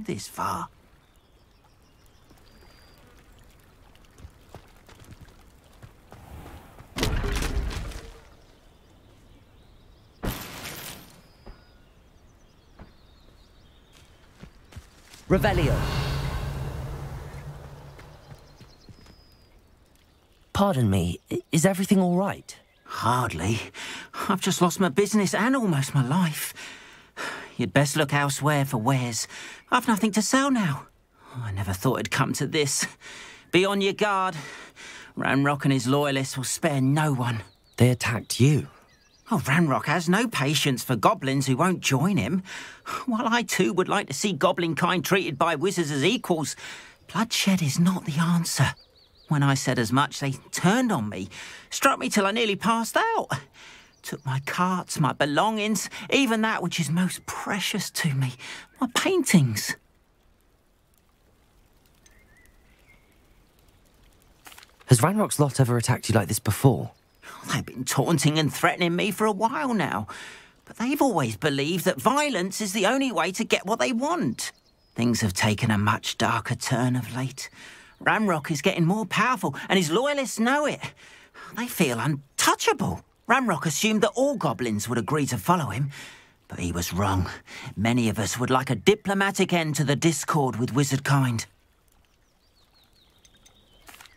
this far. Revelio. Pardon me, is everything all right? Hardly. I've just lost my business and almost my life. You'd best look elsewhere for wares. I've nothing to sell now. I never thought it'd come to this. Be on your guard. Ranrock and his loyalists will spare no one. They attacked you? Oh, Ranrock has no patience for goblins who won't join him. While I too would like to see goblin kind treated by wizards as equals, bloodshed is not the answer. When I said as much, they turned on me, struck me till I nearly passed out. Took my carts, my belongings, even that which is most precious to me, my paintings. Has Ranrock's lot ever attacked you like this before? They've been taunting and threatening me for a while now, but they've always believed that violence is the only way to get what they want. Things have taken a much darker turn of late. Ranrock is getting more powerful, and his loyalists know it. They feel untouchable. Ranrock assumed that all goblins would agree to follow him, but he was wrong. Many of us would like a diplomatic end to the discord with wizard kind.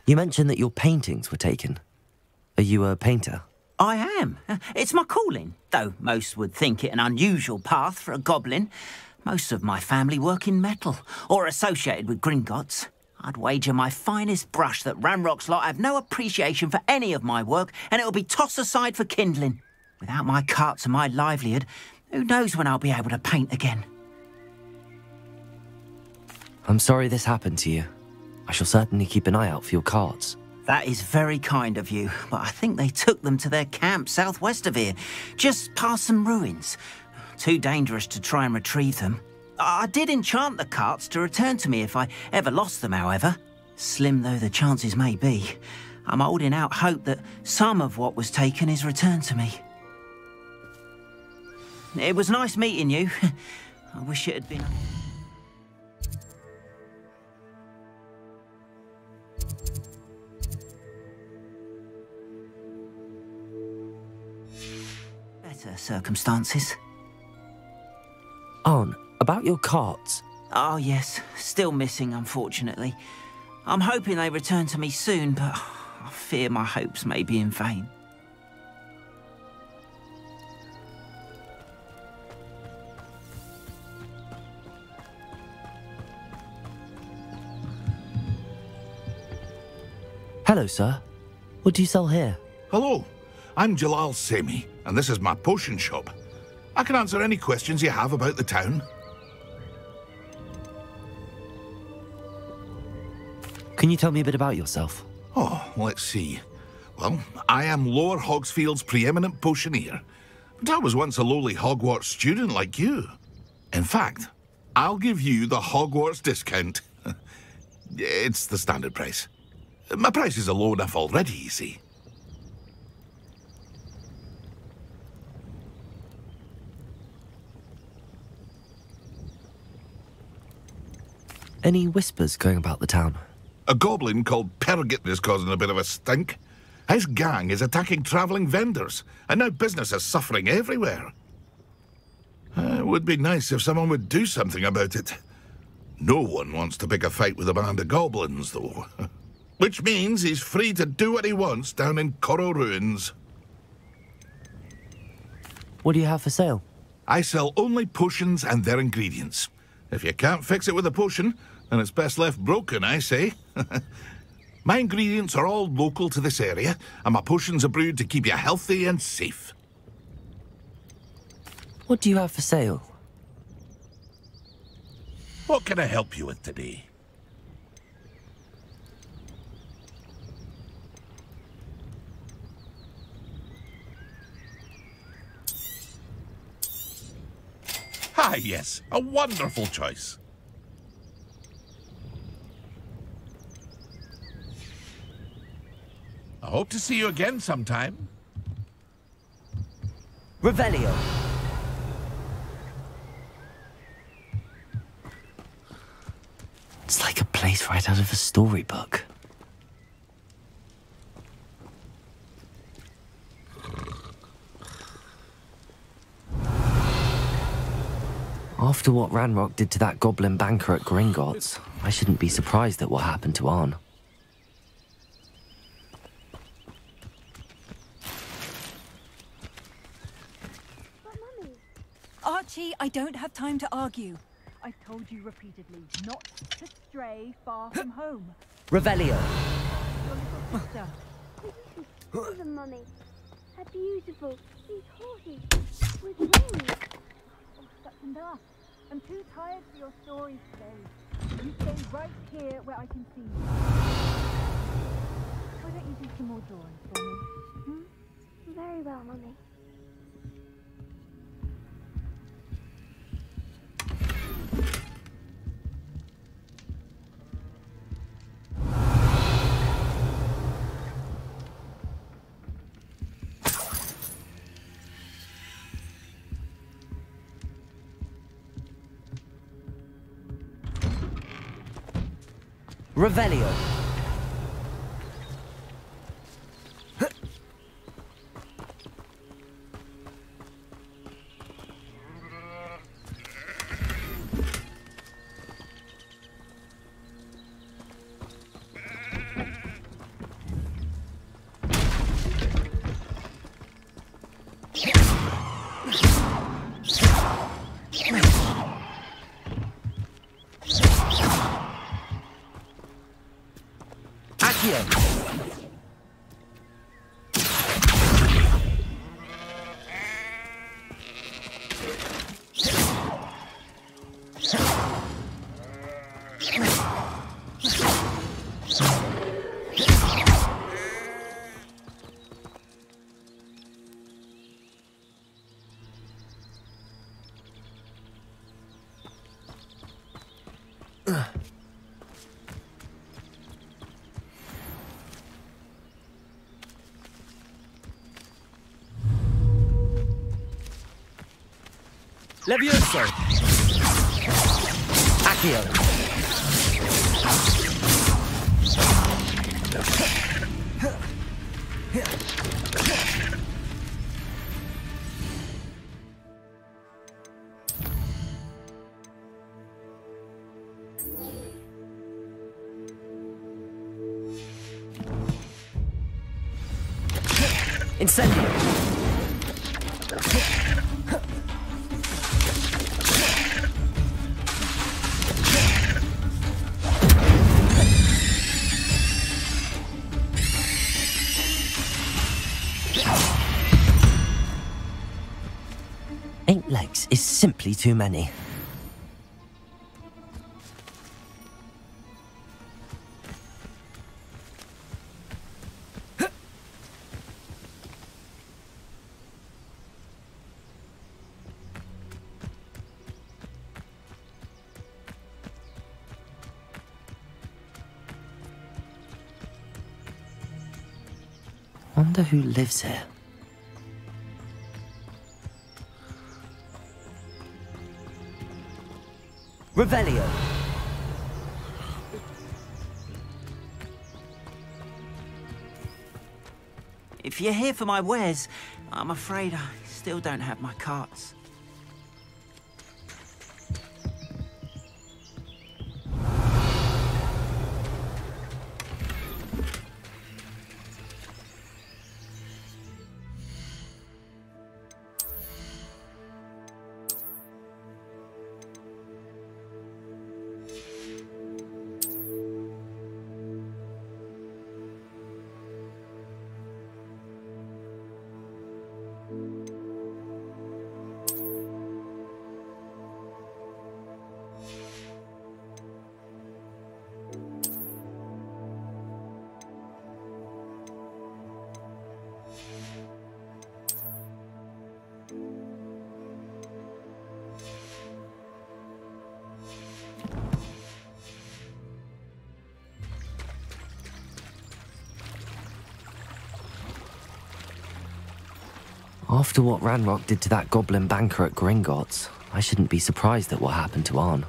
You mentioned that your paintings were taken. Are you a painter? I am. It's my calling, though most would think it an unusual path for a goblin. Most of my family work in metal, or associated with Gringotts. I'd wager my finest brush that Ranrock's lot have no appreciation for any of my work, and it'll be tossed aside for kindling. Without my carts and my livelihood, who knows when I'll be able to paint again. I'm sorry this happened to you. I shall certainly keep an eye out for your carts. That is very kind of you, but I think they took them to their camp southwest of here, just past some ruins. Too dangerous to try and retrieve them. I did enchant the carts to return to me if I ever lost them, however. Slim though the chances may be, I'm holding out hope that some of what was taken is returned to me. It was nice meeting you. I wish it had been... better circumstances. Arn, about your carts. Oh yes, still missing unfortunately. I'm hoping they return to me soon, but I fear my hopes may be in vain. Hello, sir. What do you sell here? Hello, I'm Jalal Semi, and this is my potion shop. I can answer any questions you have about the town. Can you tell me a bit about yourself? Oh, let's see. Well, I am Lower Hogsfield's preeminent potioneer, but I was once a lowly Hogwarts student like you. In fact, I'll give you the Hogwarts discount. It's the standard price. My prices are low enough already, you see. Any whispers going about the town? A goblin called Pergit is causing a bit of a stink. His gang is attacking travelling vendors, and now business is suffering everywhere. It would be nice if someone would do something about it. No one wants to pick a fight with a band of goblins, though. Which means he's free to do what he wants down in Corro Ruins. What do you have for sale? I sell only potions and their ingredients. If you can't fix it with a potion, then it's best left broken, I say. My ingredients are all local to this area, and my potions are brewed to keep you healthy and safe. What do you have for sale? What can I help you with today? Ah, yes, a wonderful choice. I hope to see you again sometime. Revelio. It's like a place right out of a storybook. After what Ranrock did to that goblin banker at Gringotts, I shouldn't be surprised at what happened to Arn. But Mummy... Archie, I don't have time to argue. I've told you repeatedly not to stray far from home. Revelio! Your little sister. But you should see them, Mummy. How beautiful. These horses. With wings. Oh, that's enough. I'm too tired for your stories today. You stay right here where I can see you. Why don't you do some more drawings for me? Very well, Mummy. Revelio! Levioso! Accio! Incendio! Eight legs is simply too many. Wonder who lives here. Revelio! If you're here for my wares, I'm afraid I still don't have my carts. After what Ranrock did to that goblin banker at Gringotts, I shouldn't be surprised at what happened to Arn.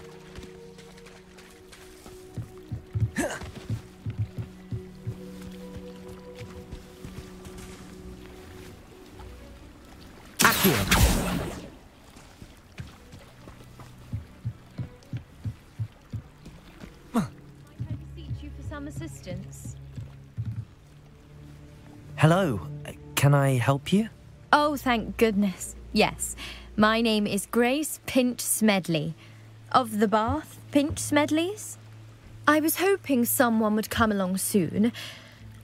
You for some assistance. Hello. Can I help you? Oh, thank goodness. Yes. My name is Grace Pinch Smedley. Of the Bath Pinch Smedleys? I was hoping someone would come along soon.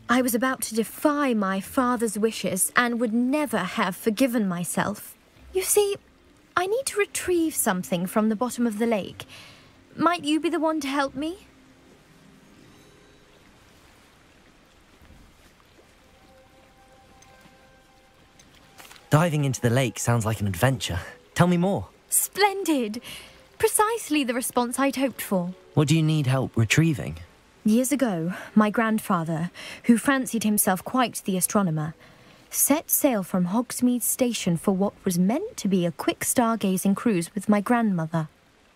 I was about to defy my father's wishes and would never have forgiven myself. You see, I need to retrieve something from the bottom of the lake. Might you be the one to help me? Diving into the lake sounds like an adventure. Tell me more. Splendid! Precisely the response I'd hoped for. What do you need help retrieving? Years ago, my grandfather, who fancied himself quite the astronomer, set sail from Hogsmeade Station for what was meant to be a quick stargazing cruise with my grandmother.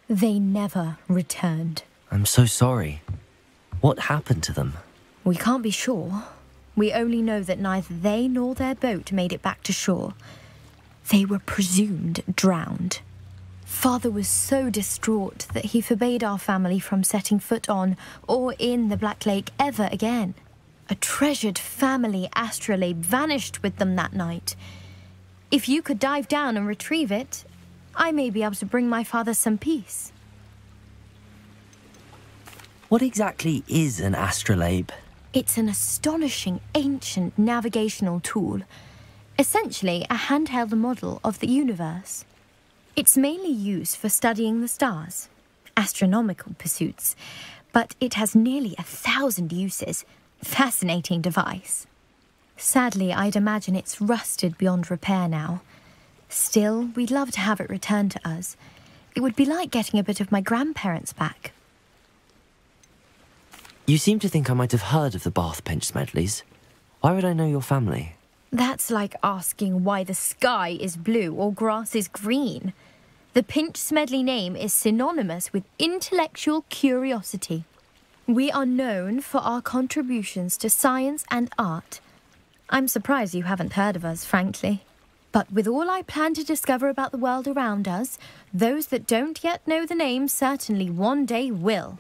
They never returned. I'm so sorry. What happened to them? We can't be sure. We only know that neither they nor their boat made it back to shore. They were presumed drowned. Father was so distraught that he forbade our family from setting foot on or in the Black Lake ever again. A treasured family astrolabe vanished with them that night. If you could dive down and retrieve it, I may be able to bring my father some peace. What exactly is an astrolabe? It's an astonishing ancient navigational tool, essentially a handheld model of the universe. It's mainly used for studying the stars, astronomical pursuits, but it has nearly 1,000 uses. Fascinating device. Sadly, I'd imagine it's rusted beyond repair now. Still, we'd love to have it returned to us. It would be like getting a bit of my grandparents back. You seem to think I might have heard of the Bath Pinch Smedleys. Why would I know your family? That's like asking why the sky is blue or grass is green. The Pinch Smedley name is synonymous with intellectual curiosity. We are known for our contributions to science and art. I'm surprised you haven't heard of us, frankly. But with all I plan to discover about the world around us, those that don't yet know the name certainly one day will.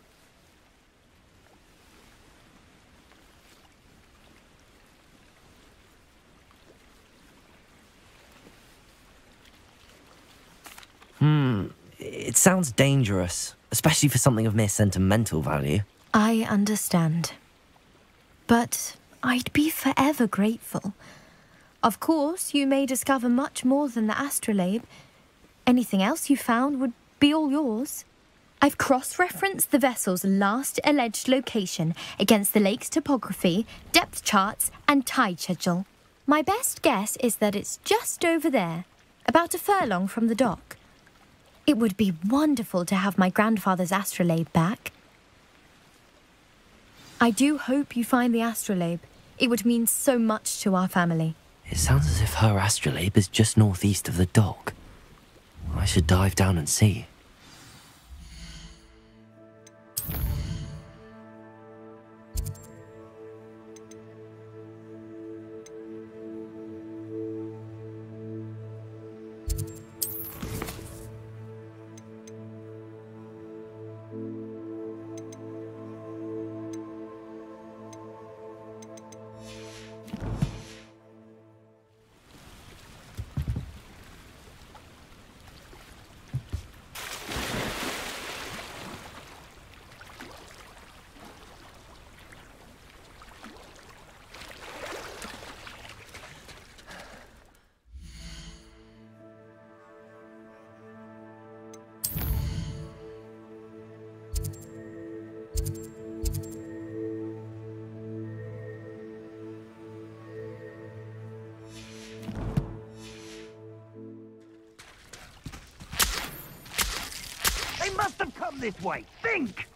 It sounds dangerous, especially for something of mere sentimental value. I understand. But I'd be forever grateful. Of course, you may discover much more than the astrolabe. Anything else you found would be all yours. I've cross-referenced the vessel's last alleged location against the lake's topography, depth charts, and tide schedule. My best guess is that it's just over there, about a furlong from the dock. It would be wonderful to have my grandfather's astrolabe back. I do hope you find the astrolabe. It would mean so much to our family. It sounds as if her astrolabe is just northeast of the dock. I should dive down and see. Must have come this way. Think!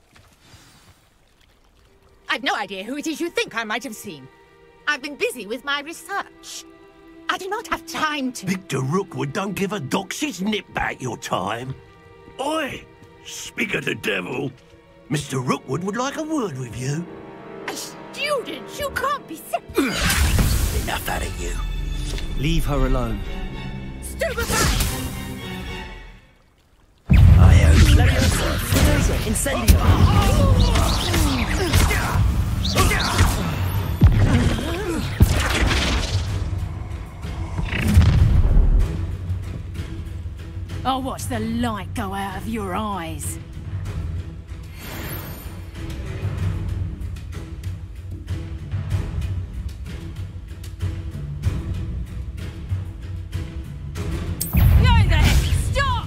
I've no idea who it is you think I might have seen. I've been busy with my research. I do not have time to... Victor Rookwood don't give a doxy's nip back your time. Oi! Speak of the devil. Mr. Rookwood would like a word with you. A student? You can't be... Enough out of you. Leave her alone. I'll watch the light go out of your eyes. Go there! Stop!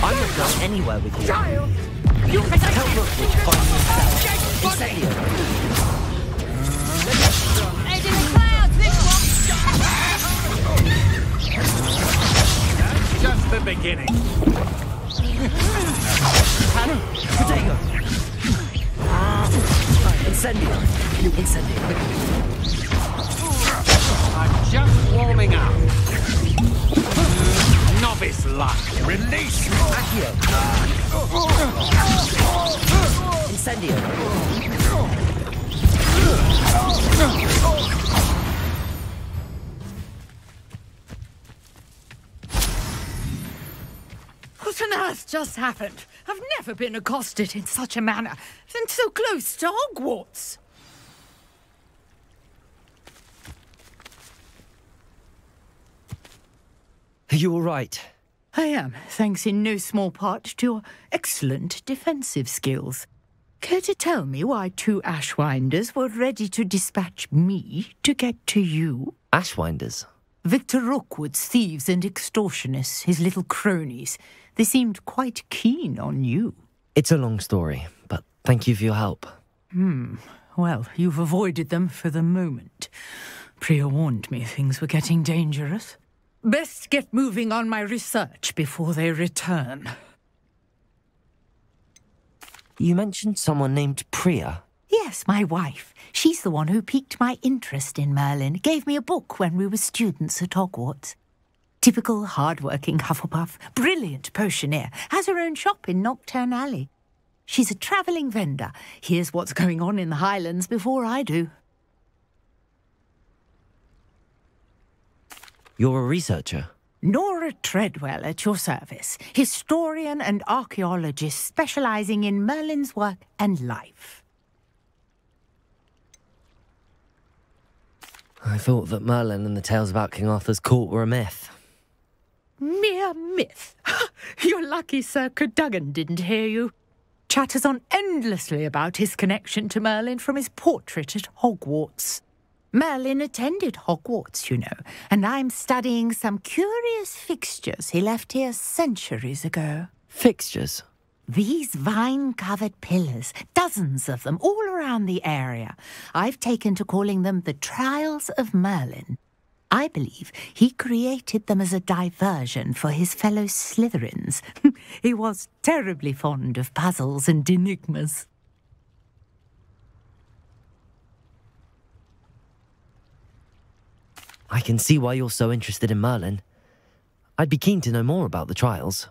I'm not going anywhere with you. Child! You tell Rookwood to find himself. Incendio. Head in the clouds, this That's just the beginning. Protego. Incendio. Incendio. I'm just warming up. Novice luck. Release me. Accio. Incendio. What on earth just happened? I've never been accosted in such a manner, and so close to Hogwarts. Are you all right? I am, thanks in no small part to your excellent defensive skills. Care to tell me why two Ashwinders were ready to dispatch me to get to you? Ashwinders? Victor Rookwood's thieves and extortionists, his little cronies. They seemed quite keen on you. It's a long story, but thank you for your help. Well, you've avoided them for the moment. Priya warned me things were getting dangerous. Best get moving on my research before they return. You mentioned someone named Priya. Yes, my wife. She's the one who piqued my interest in Merlin. Gave me a book when we were students at Hogwarts. Typical hard-working Hufflepuff, brilliant potioneer, has her own shop in Nocturne Alley. She's a travelling vendor. Hears what's going on in the Highlands before I do. You're a researcher? Nora Treadwell at your service, historian and archaeologist specialising in Merlin's work and life. I thought that Merlin and the tales about King Arthur's court were a myth. Mere myth. You're lucky Sir Cadogan didn't hear you. Chatters on endlessly about his connection to Merlin from his portrait at Hogwarts. Merlin attended Hogwarts, you know, and I'm studying some curious fixtures he left here centuries ago. Fixtures? These vine-covered pillars, dozens of them, all around the area. I've taken to calling them the Trials of Merlin. I believe he created them as a diversion for his fellow Slytherins. He was terribly fond of puzzles and enigmas. I can see why you're so interested in Merlin. I'd be keen to know more about the trials.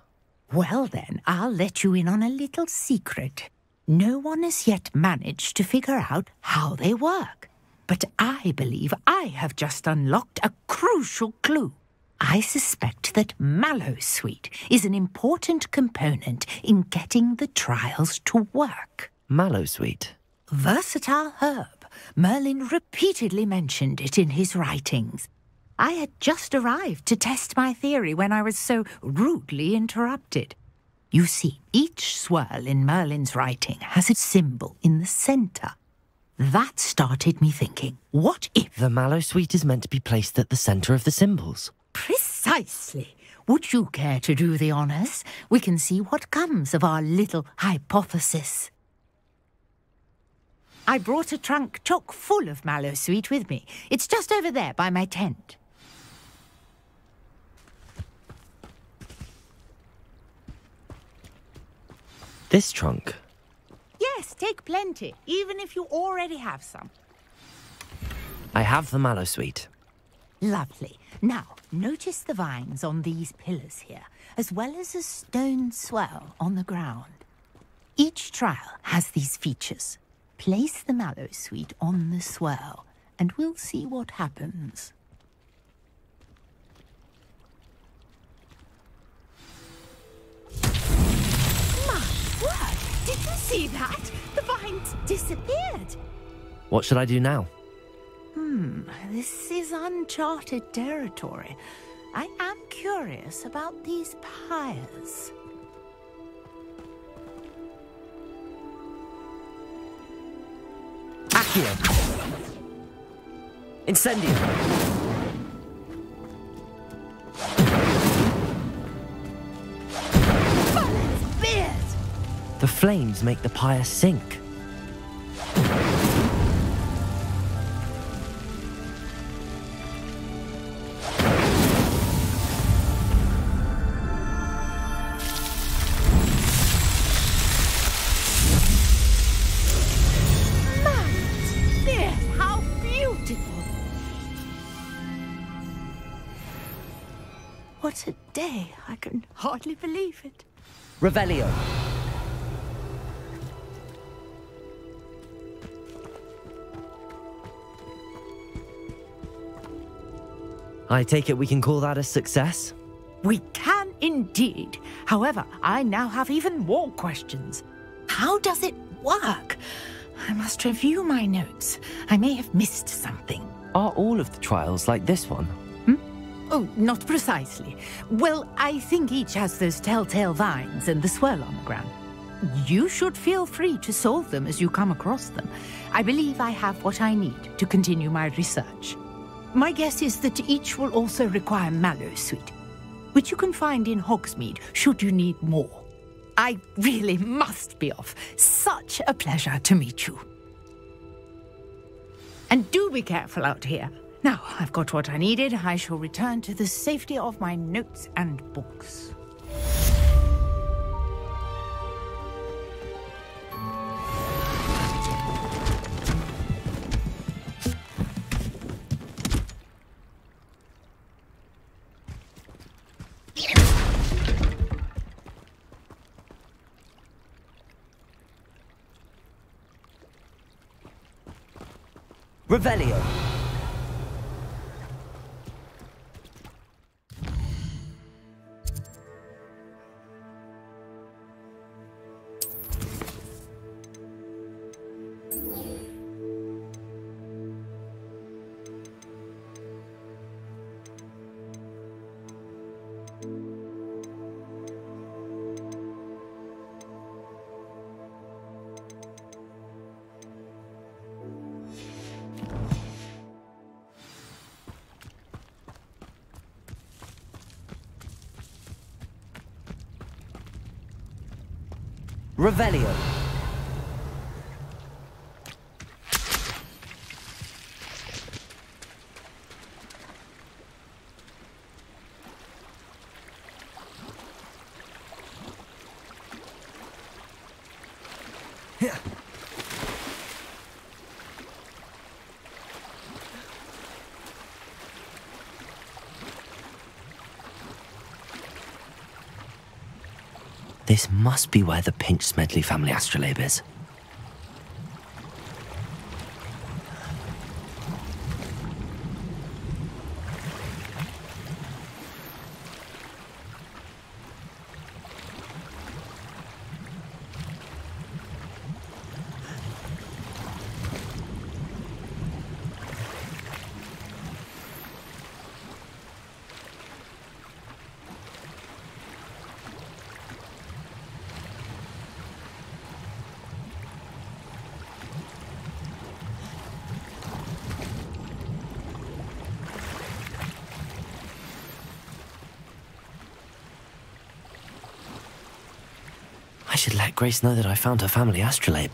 Well then, I'll let you in on a little secret. No one has yet managed to figure out how they work. But I believe I have just unlocked a crucial clue. I suspect that Mallowsweet is an important component in getting the trials to work. Mallowsweet? Versatile herb. Merlin repeatedly mentioned it in his writings. I had just arrived to test my theory when I was so rudely interrupted. You see, each swirl in Merlin's writing has a symbol in the centre. That started me thinking, what if... The Mallowsweet is meant to be placed at the centre of the symbols. Precisely. Would you care to do the honours? We can see what comes of our little hypothesis. I brought a trunk chock full of mallowsweet with me. It's just over there by my tent. This trunk? Yes, take plenty, even if you already have some. I have the mallowsweet. Lovely. Now, notice the vines on these pillars here, as well as a stone swell on the ground. Each trial has these features. Place the mallowsweet on the swell, and we'll see what happens. My word! Did you see that? The vines disappeared. What should I do now? This is uncharted territory. I am curious about these pyres. Accio! Incendio! The flames make the pyre sink. What a day! I can hardly believe it. Revelio. I take it we can call that a success? We can indeed. However, I now have even more questions. How does it work? I must review my notes. I may have missed something. Are all of the trials like this one? Oh, not precisely. Well, I think each has those telltale vines and the swirl on the ground. You should feel free to solve them as you come across them. I believe I have what I need to continue my research. My guess is that each will also require mallowsweet, which you can find in Hogsmeade should you need more. I really must be off. Such a pleasure to meet you. And do be careful out here. Now, I've got what I needed. I shall return to the safety of my notes and books. Revelio. Revelio. This must be where the Pinch Smedley family astrolabe is. I should let Grace know that I found her family astrolabe.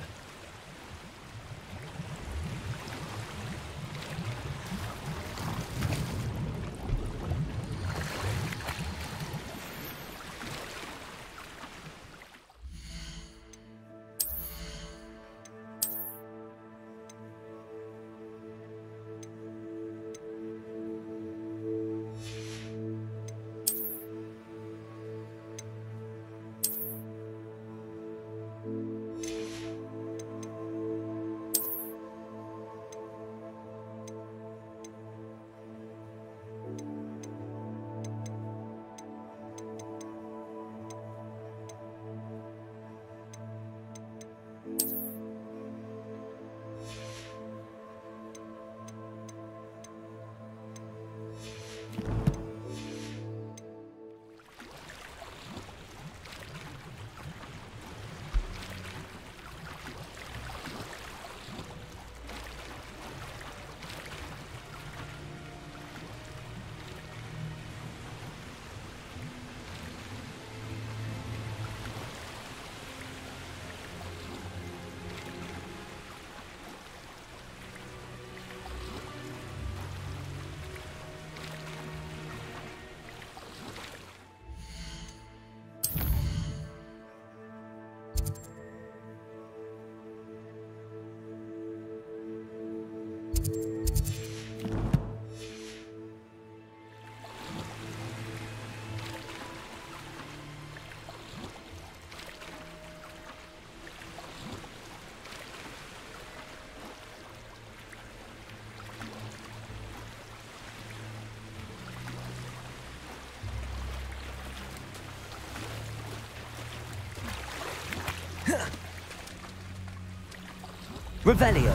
Revelio.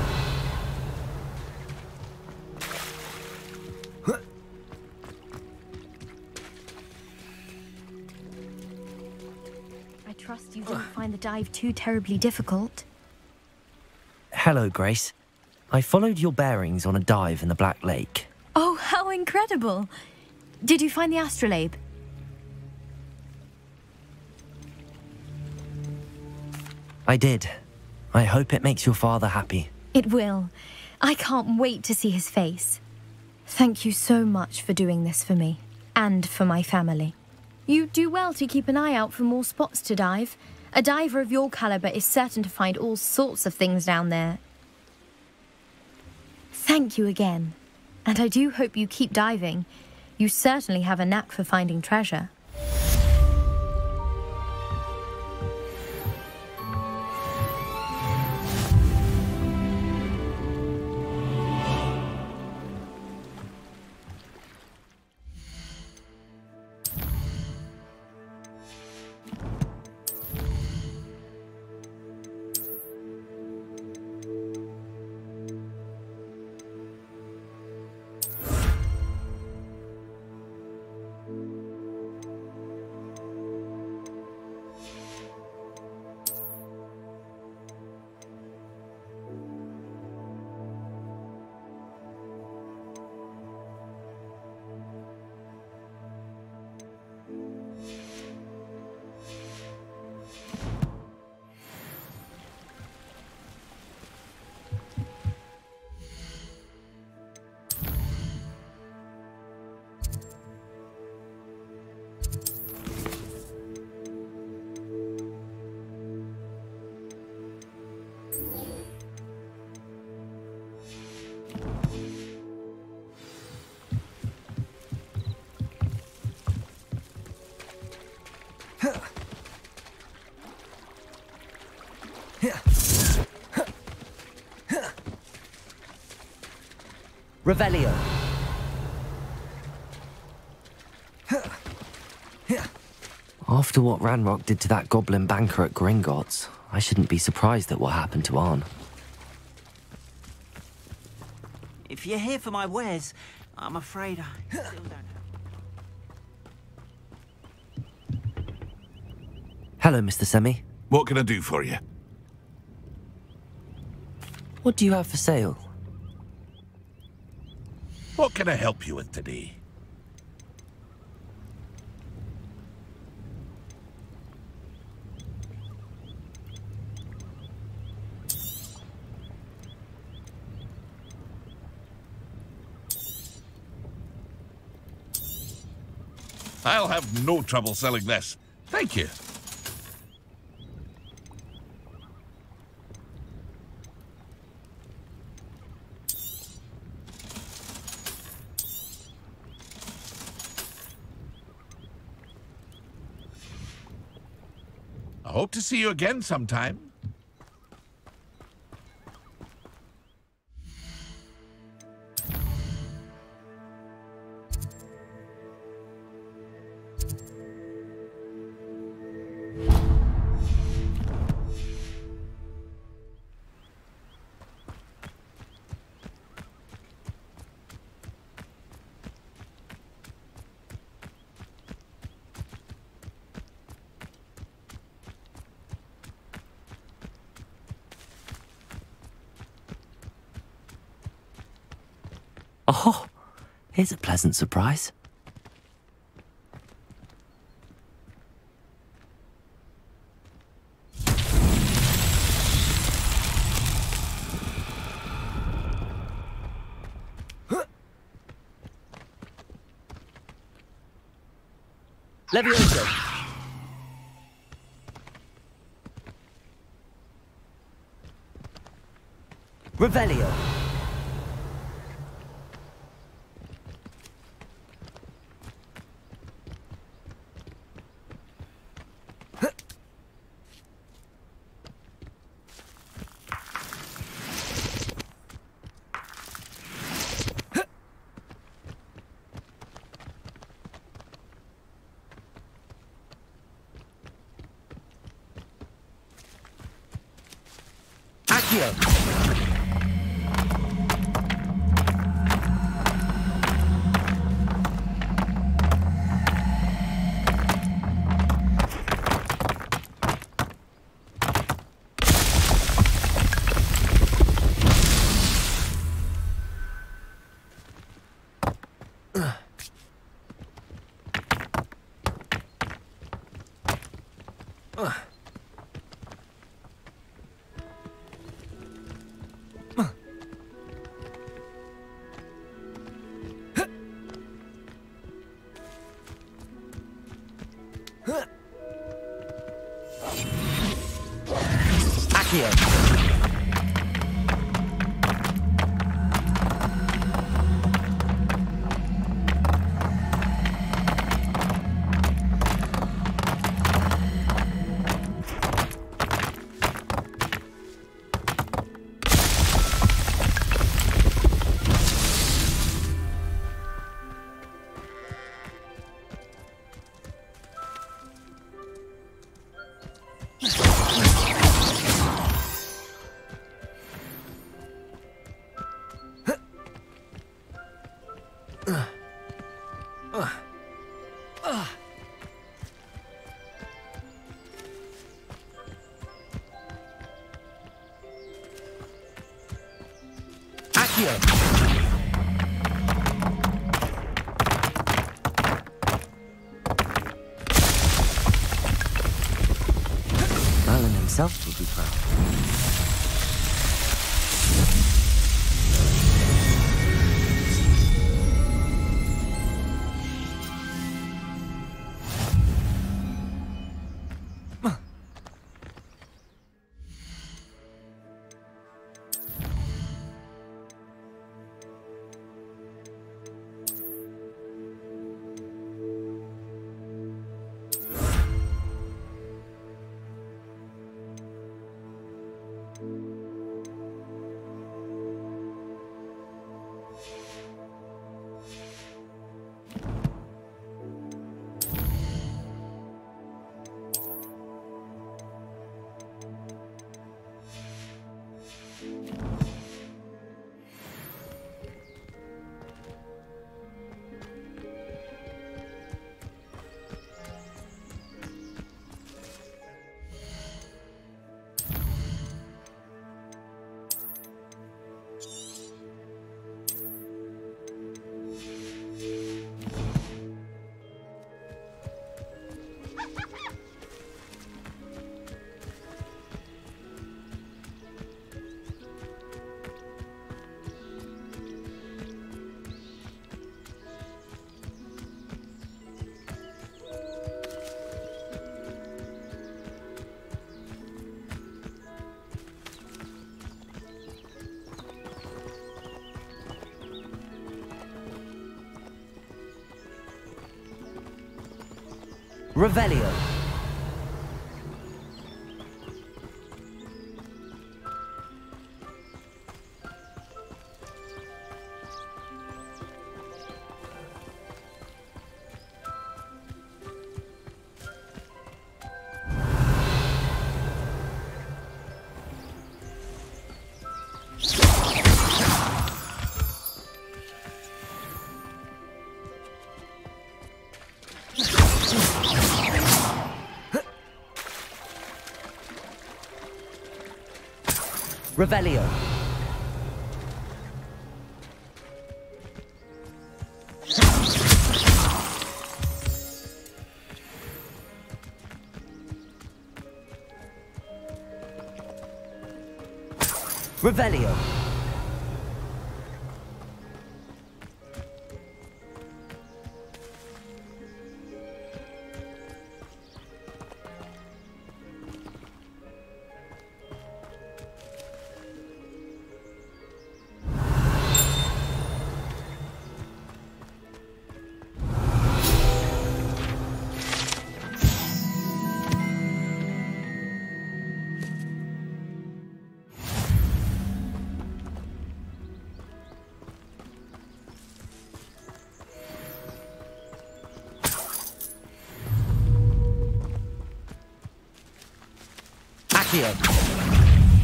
I trust you didn't find the dive too terribly difficult. Hello, Grace. I followed your bearings on a dive in the Black Lake. Oh, how incredible! Did you find the astrolabe? I did. I hope it makes your father happy. It will. I can't wait to see his face. Thank you so much for doing this for me, and for my family. You do well to keep an eye out for more spots to dive. A diver of your caliber is certain to find all sorts of things down there. Thank you again. And I do hope you keep diving. You certainly have a knack for finding treasure. Revelio. After what Ranrock did to that goblin banker at Gringotts, I shouldn't be surprised at what happened to Arn. If you're here for my wares, I'm afraid I still don't have... Hello, Mr. Semi. What can I do for you? What do you have for sale? What can I help you with today? I'll have no trouble selling this. Thank you. I hope to see you again sometime. Oh, here's a pleasant surprise. Levioso. Revelio. Accio! Merlin himself will be proud. Revelio. Revelio. Revelio.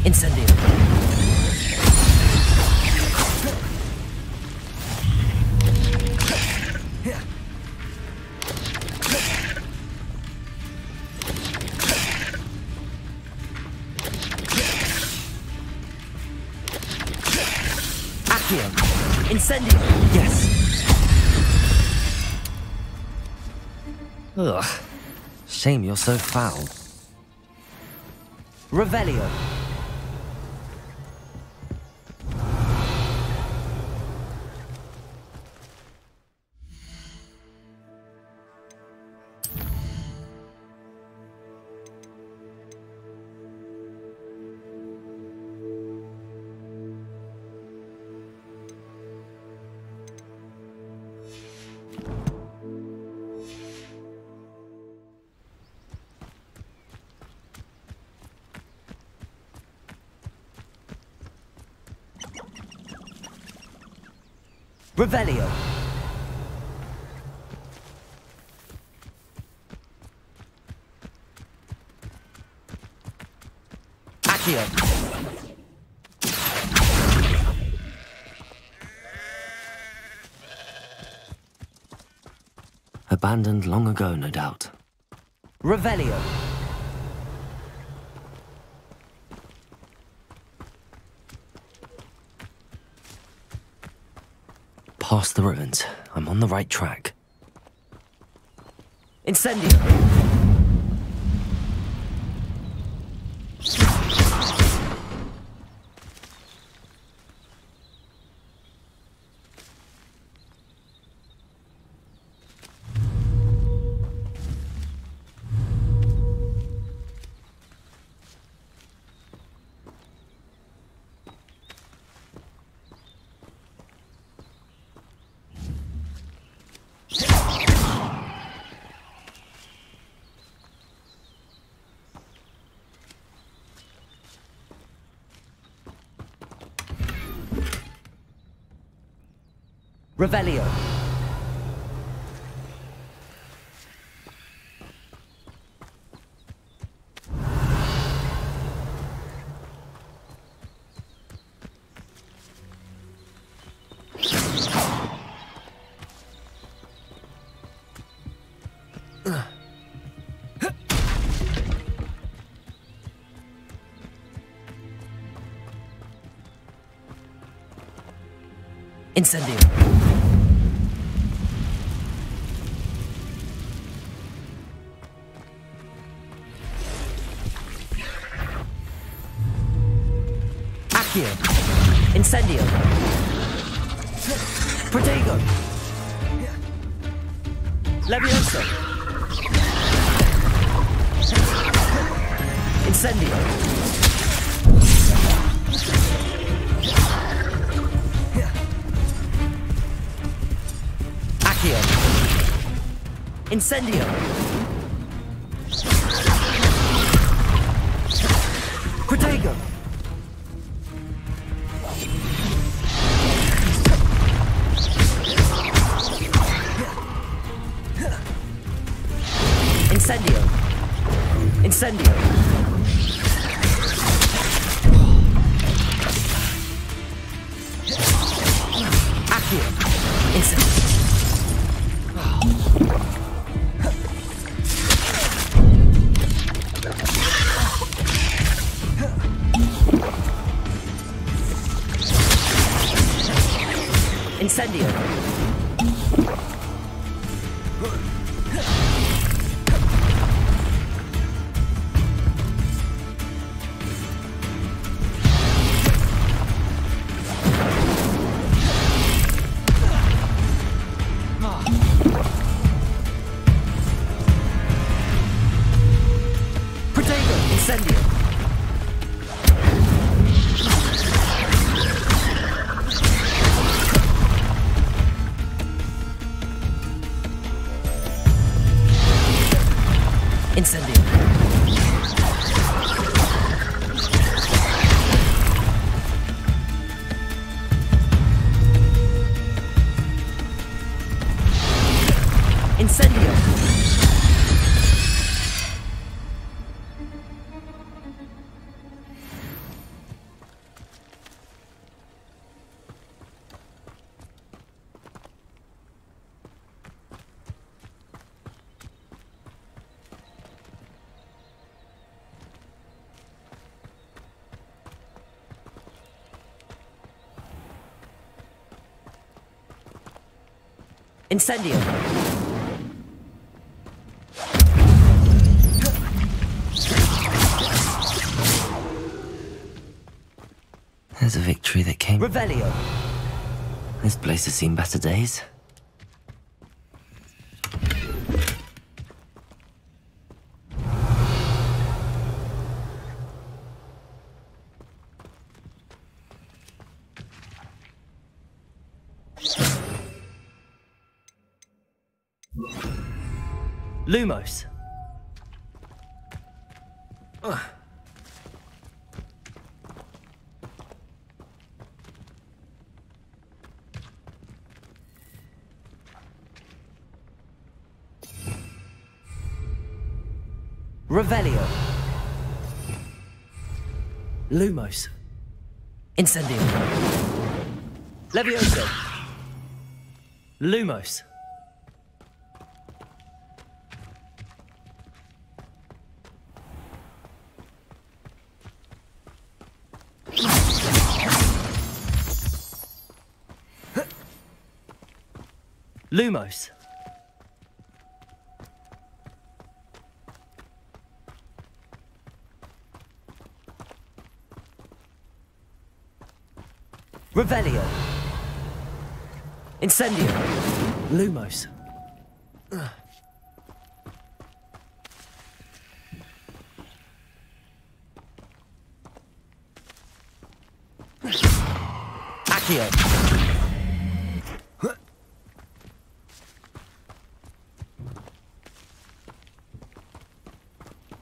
Incendio. Accio! Incendio! Yes! Ugh. Shame you're so foul. Revelio! Revelio. Accio. Abandoned long ago, no doubt. Revelio. Past the ruins. I'm on the right track. Incendio! Revelio. Incendio. Accio. Incendio. Protego. Levioso. Incendio. Accio. Incendio. Protego. Incendio. Incendio. Accio. Incendio. Incendio. Protego. Incendio. Incendio. Incendio. Incendio! There's a victory that came... Revelio! This place has seen better days. Lumos. Revelio. Lumos. Incendio. Levioso. Lumos. Lumos. Revelio. Incendio. Lumos. Accio.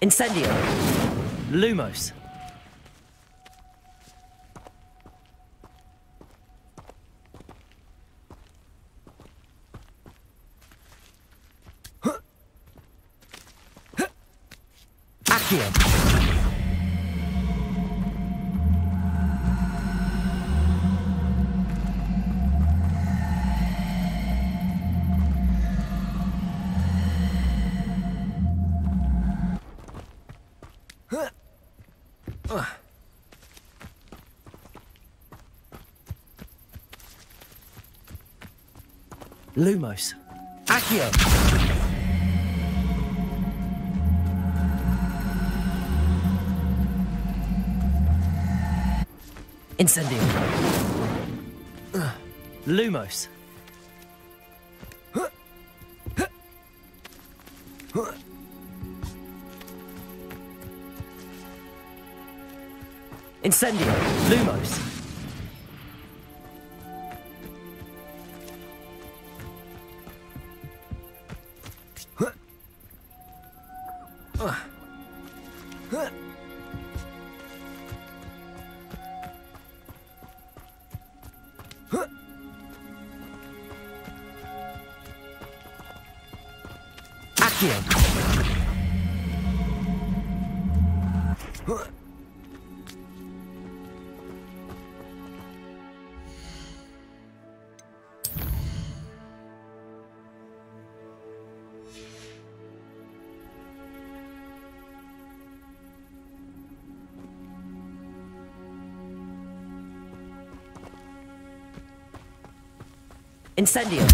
Incendio. Lumos. Accio. Lumos. Accio. Incendio. Lumos. Incendio. Lumos. Accio. Incendio.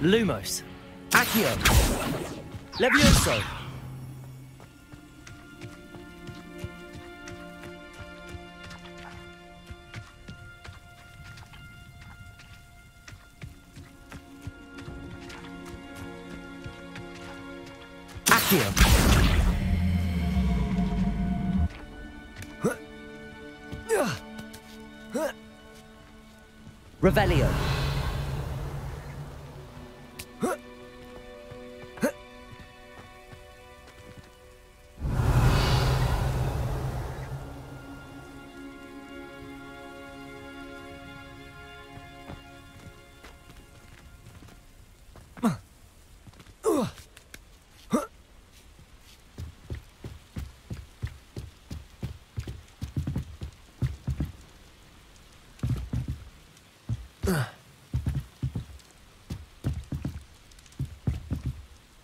Lumos. Accio. Levioso. Accio. Revelio.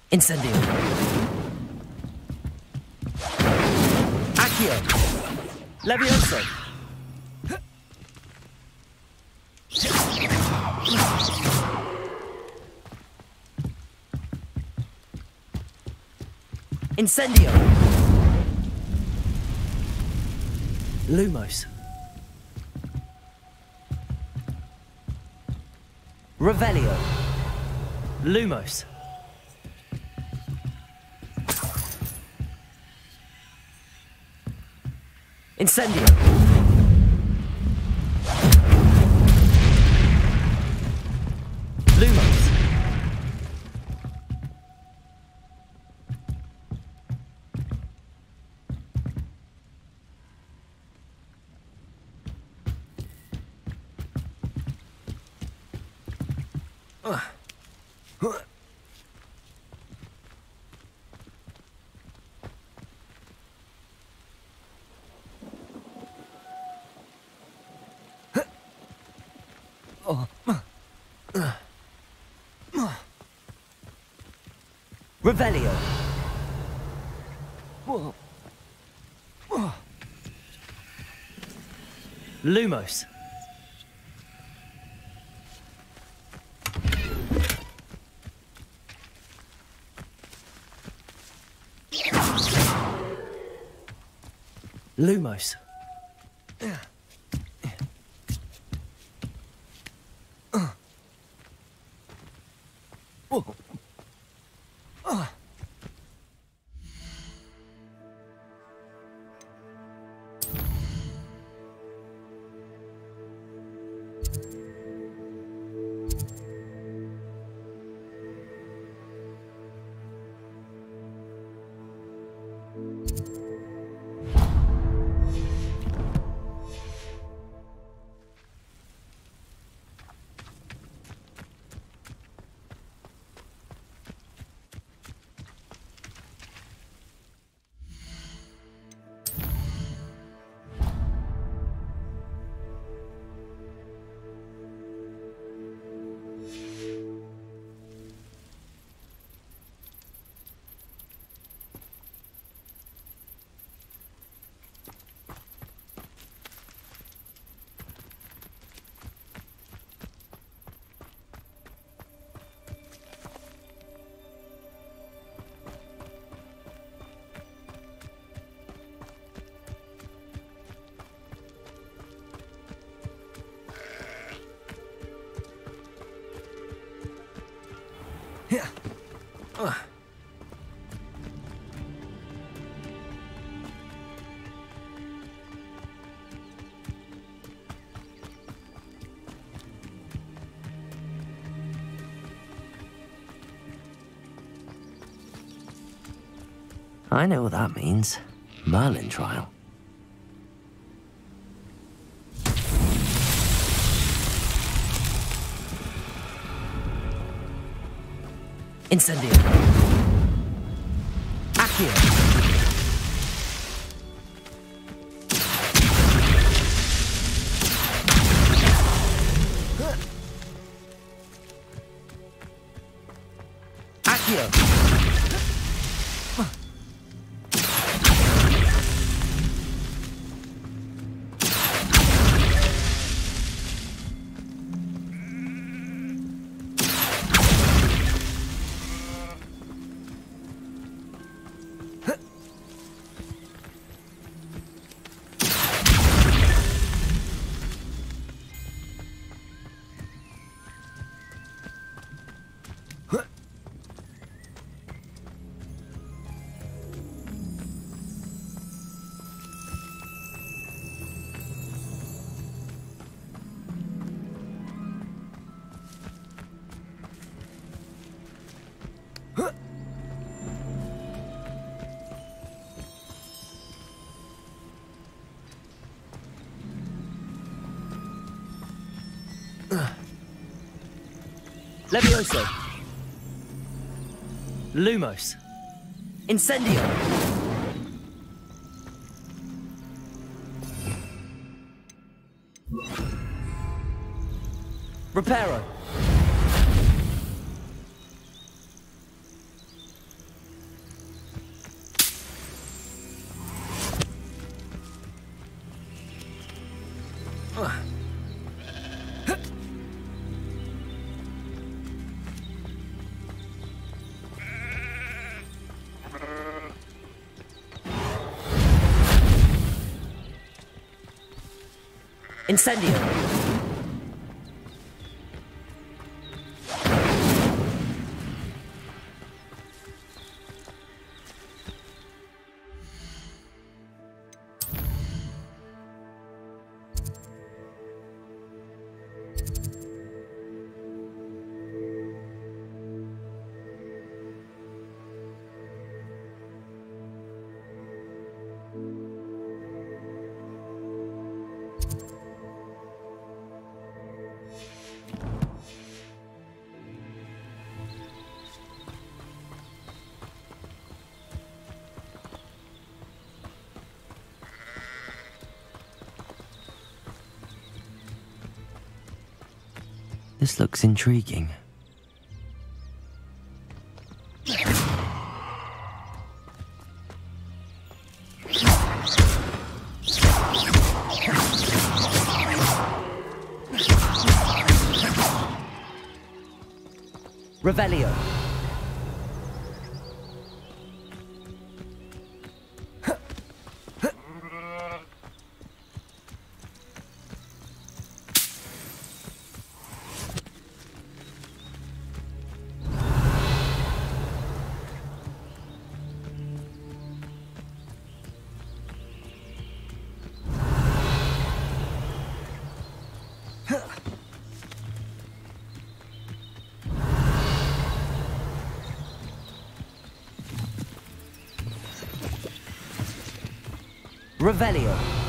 Incendio. Accio. Levioso. Incendio. Lumos. Revelio. Lumos. Incendio. Lumos. Revelio. Lumos. Lumos. I know what that means. Merlin trial. Incendio. Accio. Accio. Levioso. Lumos. Incendio. Reparo. Incendio. This looks intriguing. Revelio. Revelio.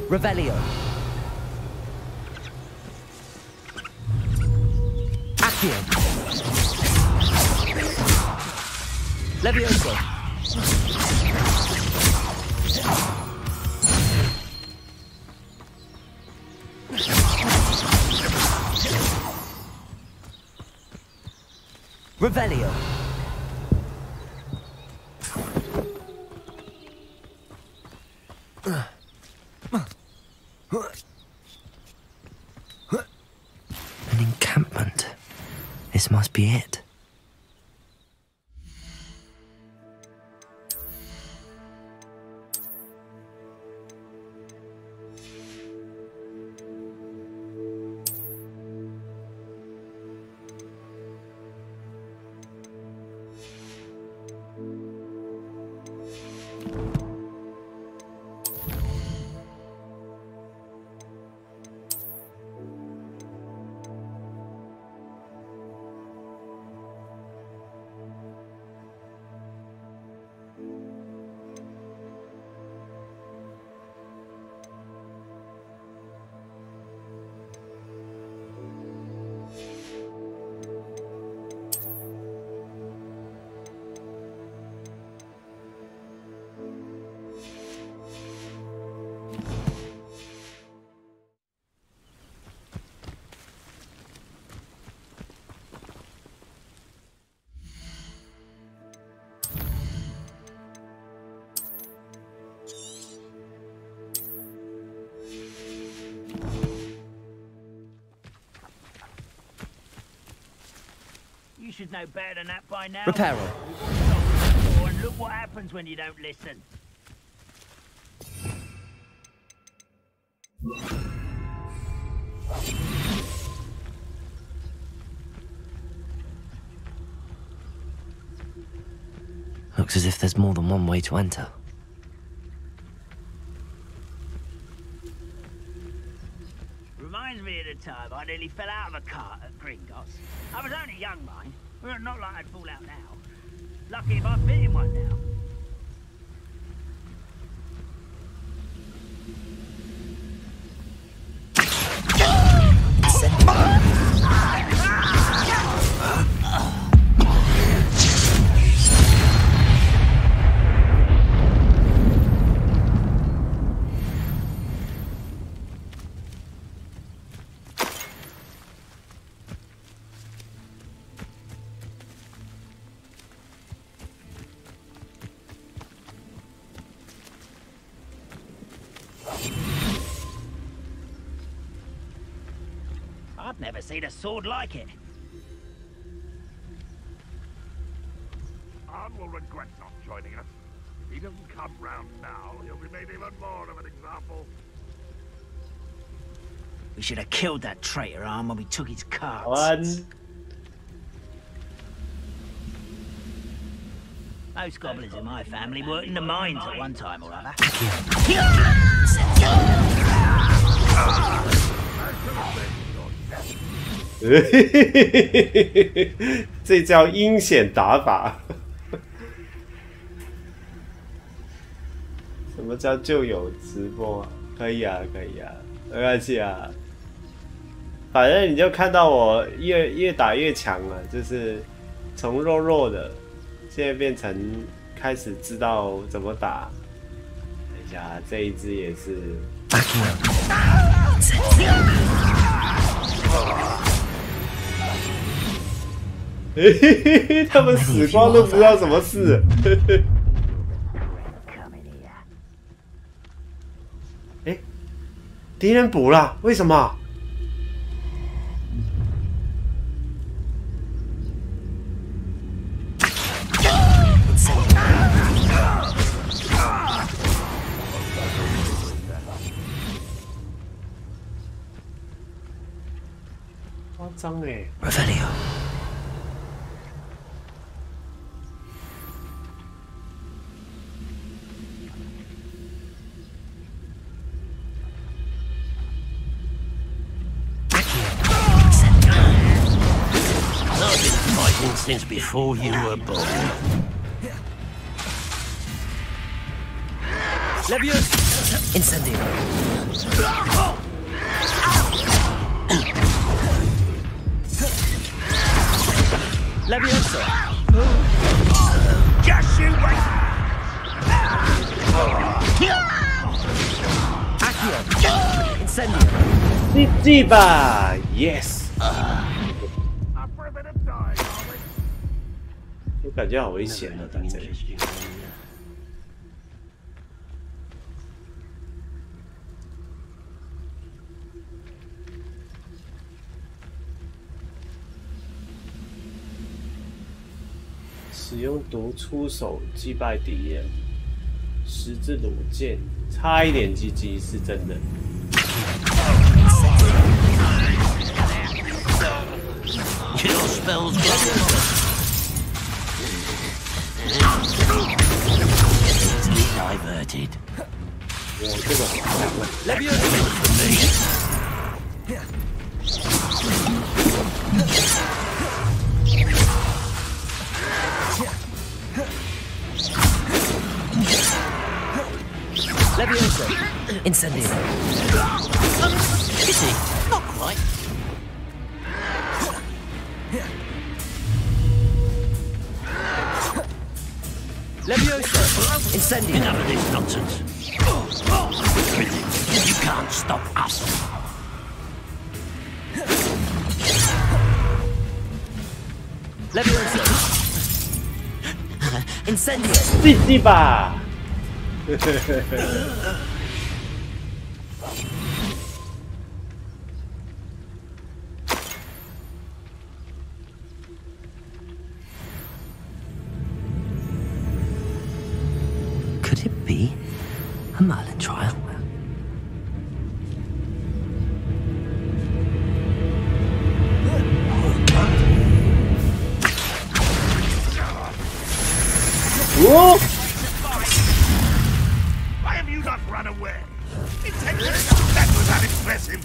Revelio. Accio. Levioso. Revelio. An encampment. This must be it. should know better than that by now. Reparo. And look what happens when you don't listen. Looks as if there's more than one way to enter. Reminds me of the time I nearly fell out of a cart at Gringotts. I was only young, mind. Well, not like I'd fall out now. Lucky if I fit in one now. I've never seen a sword like it. Arn will regret not joining us. If he doesn't come round now, he'll be made even more of an example. We should have killed that traitor Arn when we took his carts. One. Most goblins in my family worked in the mines at one time or other. 这叫阴险打法。什么叫就有直播啊？可以啊，可以啊，没关系啊。反正你就看到我越打越强了，就是从弱弱的，现在变成开始知道怎么打。等一下，这一只也是。他们死光都不知道什么事。哎，敌人补了，为什么？夸张哎 Revelio. Since before you were born. Leviosa! Incendio! Leviosa! Just you wait! Accio! Incendio! Diva! Yes! 我感觉好危险啊！打这里。使用毒出手击败敌人，十字弩箭，差一点GG是真的。Kill spells diverted. 哇，这个好强啊 Leviosa! Leviosa! Incendio! Is he? Not quite. Leviosa! Incendio! Enough of this nonsense. You can't stop us. Leviosa! Incendio! Diva! Could it be a Merlin trial? Whoa! Why have you not run away? That was unimpressive.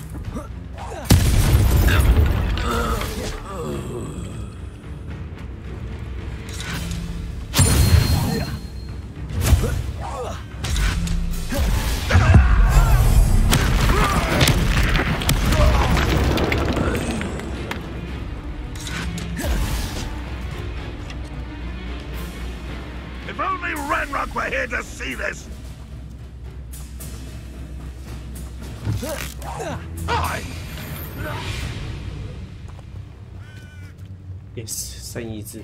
If only Ranrock were here to see this! Yes， 剩一只。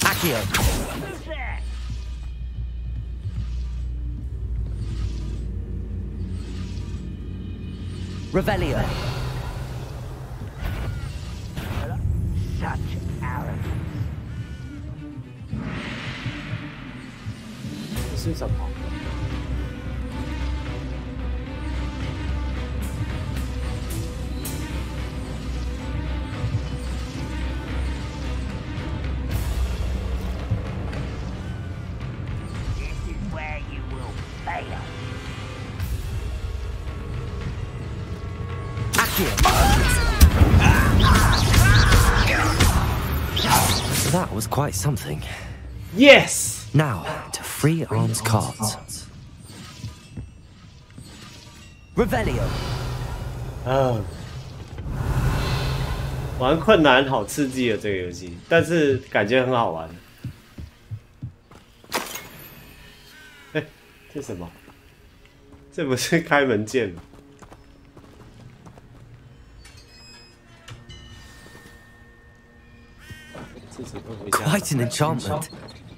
Accio. Revelio. Such arrogance. 这是什么？ That was quite something. Yes! Now, to free Arm's cards. Revelio. 玩困难好刺激啊，这个游戏，但是感觉很好玩。哎，这什么？这不是开门键吗？ Quite an enchantment.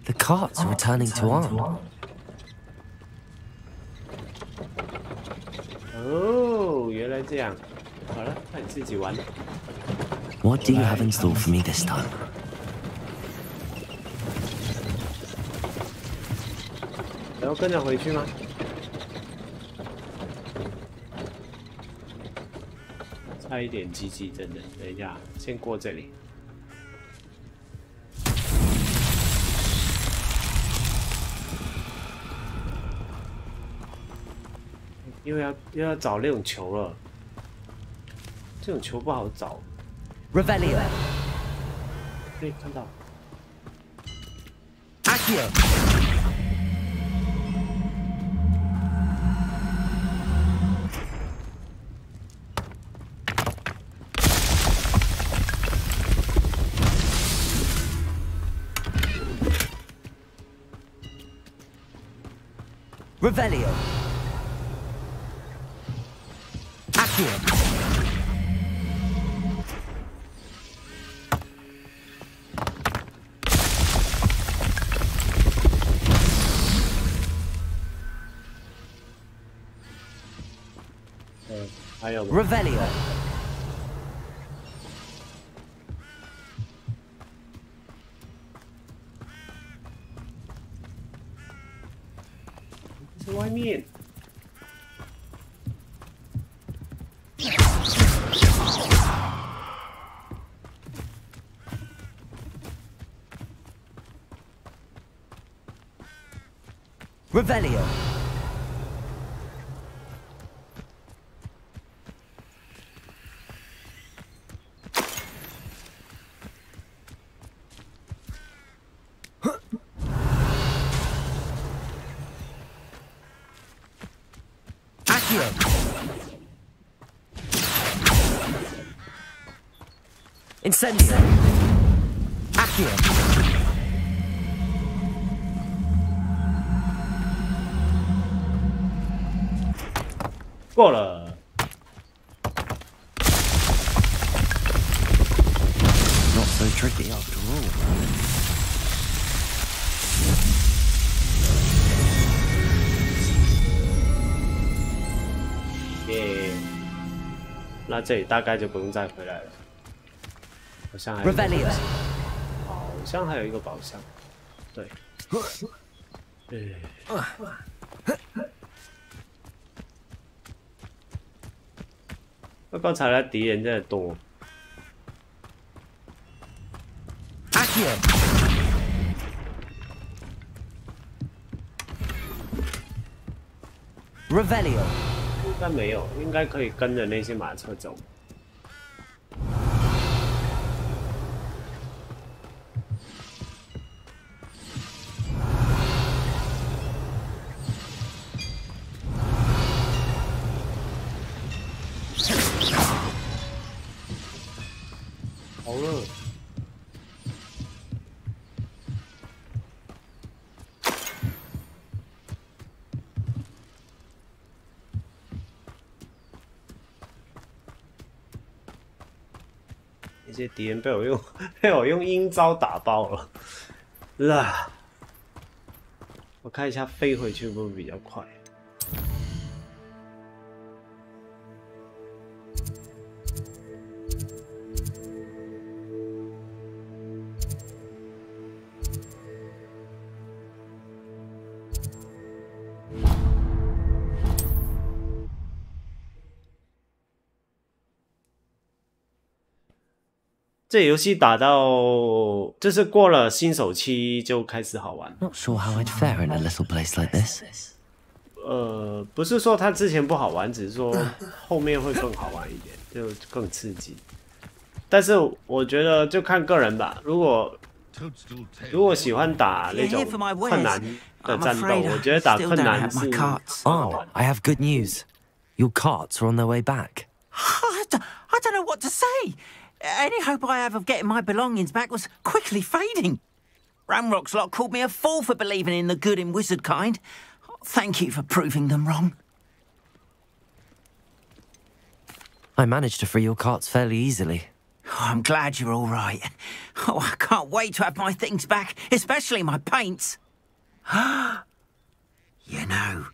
The carts are returning to Arm. 哦，原来这样。好了，那你自己玩。What do you have in store for me this time? 然后跟着回去吗？差一点机器，真的。等一下，先过这里。 因为又要找那种球了，这种球不好找。Revelio. 可以看到。Accio. Revelio. Accio. Revelio. This is what I mean. Revelio. Accio. Incendio. Accio. Not so tricky after all. 耶，那这里大概就不用再回来了。好像还有 Revelio 好像还有一个宝箱，对。刚才的敌人真的多。Revelio 应该没有，应该可以跟着那些马车走。好热。那些敌人被我用阴招打爆了，啊！我看一下飞回去会不会比较快？这游戏打到就是过了新手期就开始好玩。 Not sure how I'd fare in a little place like this. 不是说它之前不好玩，只是说后面会更好玩一点，就更刺激。但是我觉得就看个人吧。如果喜欢打那种困难的战斗，我觉得打困难是。Oh, I have good news. Your carts are on their way back. I don't know what to say. Any hope I have of getting my belongings back was quickly fading. Ramrock's lot called me a fool for believing in the good in wizard kind. Thank you for proving them wrong. I managed to free your carts fairly easily. Oh, I'm glad you're all right. Oh, I can't wait to have my things back, especially my paints. You know,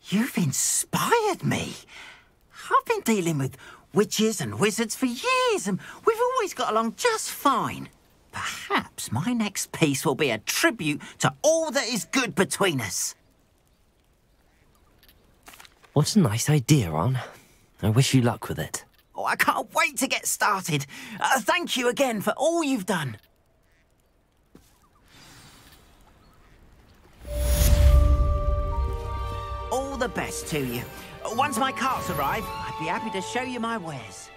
you've inspired me. I've been dealing with witches and wizards for years, and we've always got along just fine. Perhaps my next piece will be a tribute to all that is good between us. What a nice idea, Ron. I wish you luck with it. Oh, I can't wait to get started. Thank you again for all you've done. All the best to you. Once my carts arrive, I'd be happy to show you my wares.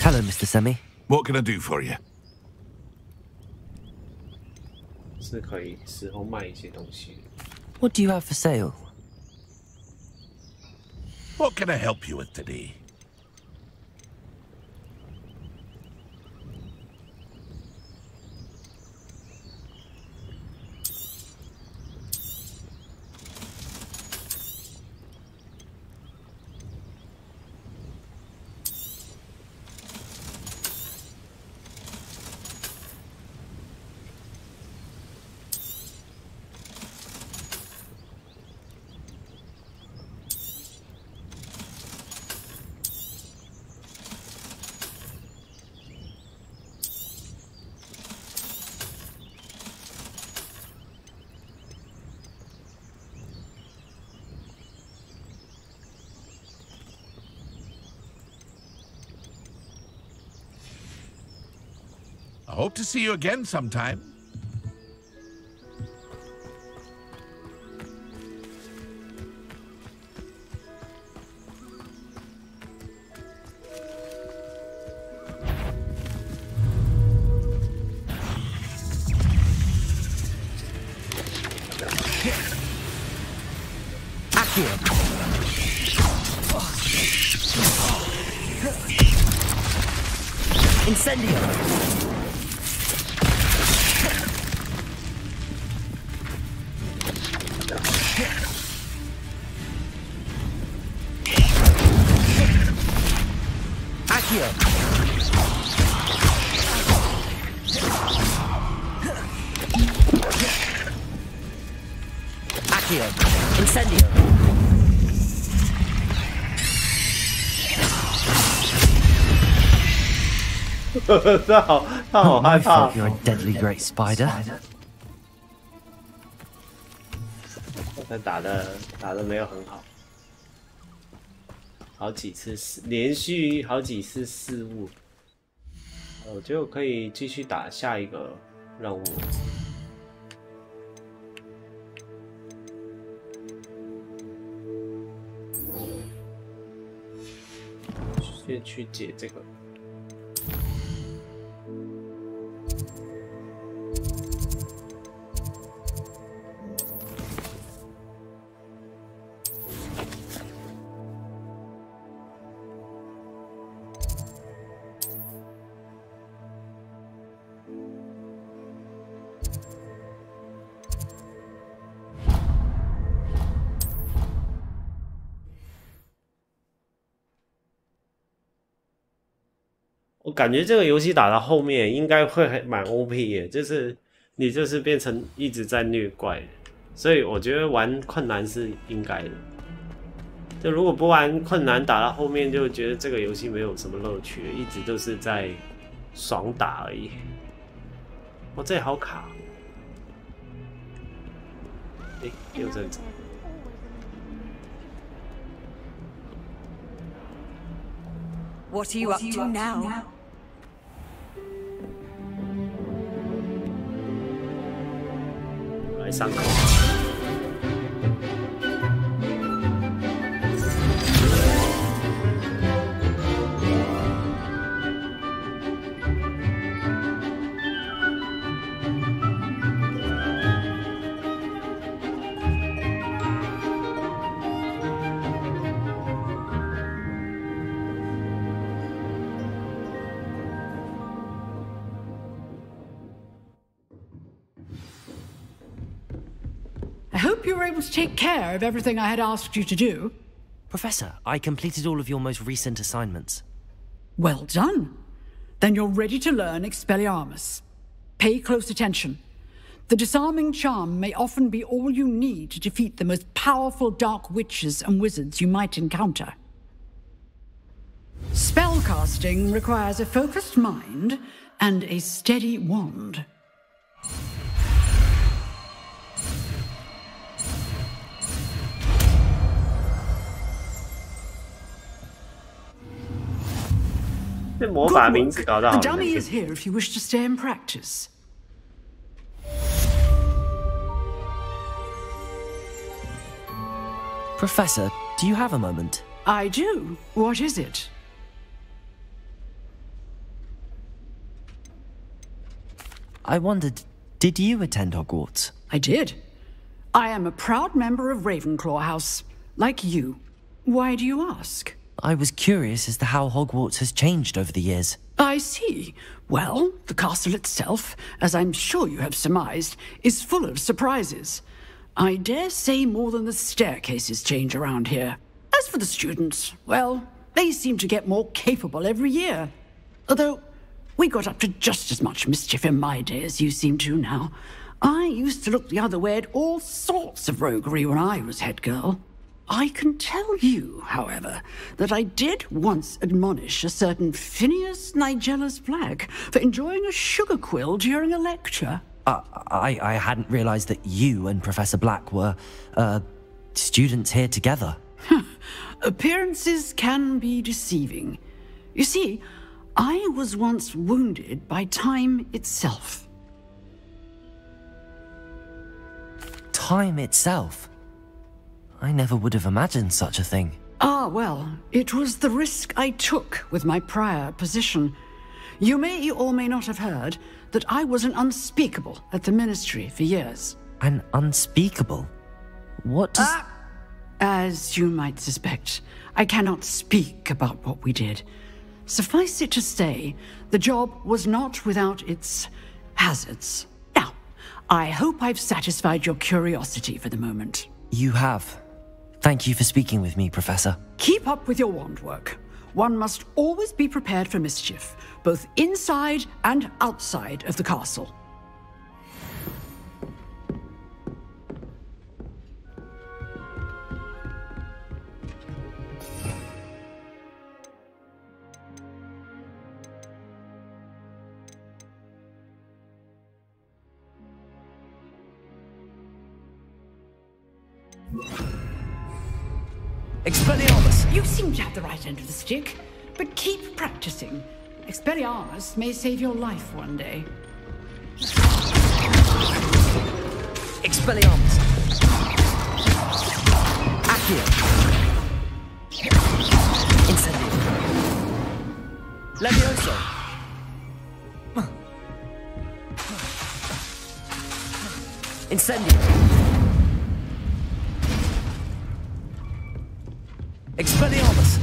Hello, Mr. Semi. What can I do for you? 是可以时候卖一些东西。 What do you have for sale? What can I help you with today? Hope to see you again sometime. Incendio! Accio! Accio! Incendio! I thought you're a deadly great spider. 但打的没有很好，好几次连续好几次失误，我觉得我可以继续打下一个任务。先去解这个。我感觉这个游戏打到后面应该会蛮 OP 的，就是你就是变成一直在虐怪，所以我觉得玩困难是应该的。就如果不玩困难，打到后面就觉得这个游戏没有什么乐趣，一直都是在爽打而已。哇，这好卡！哎，又正常。What are you up to now? 来上课。I hope you were able to take care of everything I had asked you to do. Professor, I completed all of your most recent assignments. Well done. Then you're ready to learn Expelliarmus. Pay close attention. The disarming charm may often be all you need to defeat the most powerful dark witches and wizards you might encounter. Spellcasting requires a focused mind and a steady wand. The dummy is here if you wish to stay and practice. Professor, do you have a moment? I do. What is it? I wondered, did you attend Hogwarts? I did. I am a proud member of Ravenclaw House, like you. Why do you ask? I was curious as to how Hogwarts has changed over the years. I see. Well, the castle itself, as I'm sure you have surmised, is full of surprises. I dare say more than the staircases change around here. As for the students, well, they seem to get more capable every year. Although, we got up to just as much mischief in my day as you seem to now. I used to look the other way at all sorts of roguery when I was head girl. I can tell you, however, that I did once admonish a certain Phineas Nigellus Black for enjoying a sugar quill during a lecture. I hadn't realized that you and Professor Black were, students here together. Appearances can be deceiving. You see, I was once wounded by time itself. Time itself? I never would have imagined such a thing. Ah, well, it was the risk I took with my prior position. You may or may not have heard that I was an unspeakable at the Ministry for years. An unspeakable? What does... As you might suspect, I cannot speak about what we did. Suffice it to say, the job was not without its hazards. Now, I hope I've satisfied your curiosity for the moment. You have. Thank you for speaking with me, Professor. Keep up with your wand work. One must always be prepared for mischief, both inside and outside of the castle. Expelliarmus! You seem to have the right end of the stick, but keep practicing. Expelliarmus may save your life one day. Expelliarmus! Accio! Incendio! Levioso! Incendio! Expelliarmus!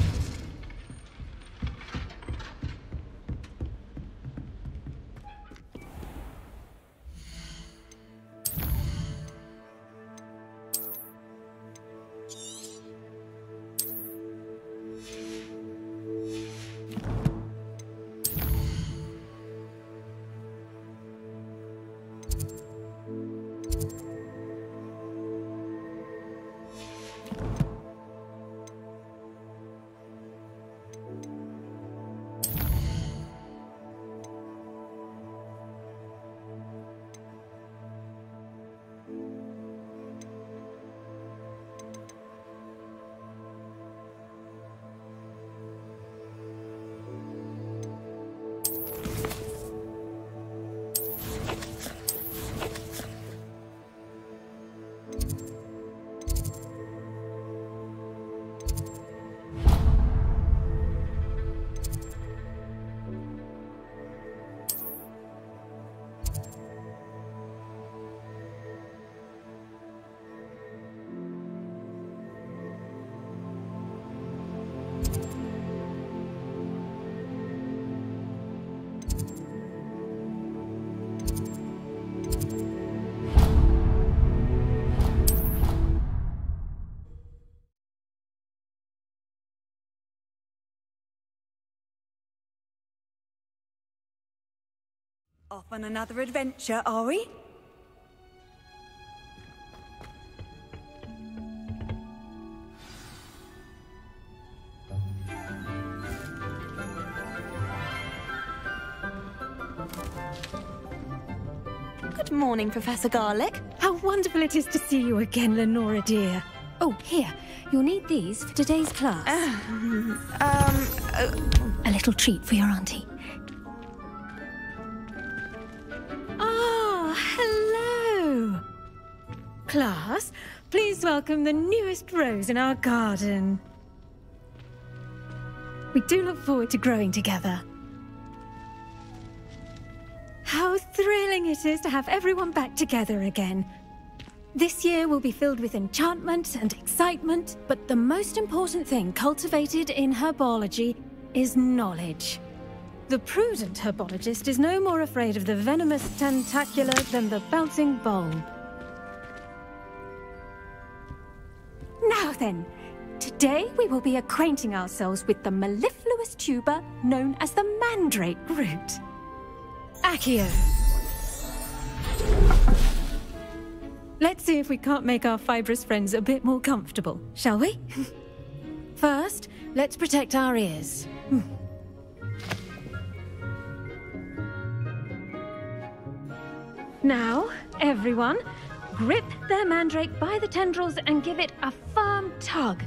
Off on another adventure, are we? Good morning, Professor Garlic. How wonderful it is to see you again, Lenora dear. Oh, here. You'll need these for today's class. A little treat for your auntie. Hello! Class, please welcome the newest rose in our garden. We do look forward to growing together. How thrilling it is to have everyone back together again. This year will be filled with enchantment and excitement, but the most important thing cultivated in herbology is knowledge. The prudent herbologist is no more afraid of the venomous tentacular than the bouncing bulb. Now then, today we will be acquainting ourselves with the mellifluous tuber known as the mandrake root. Accio. Let's see if we can't make our fibrous friends a bit more comfortable, shall we? First, let's protect our ears. Now, everyone, grip their mandrake by the tendrils and give it a firm tug.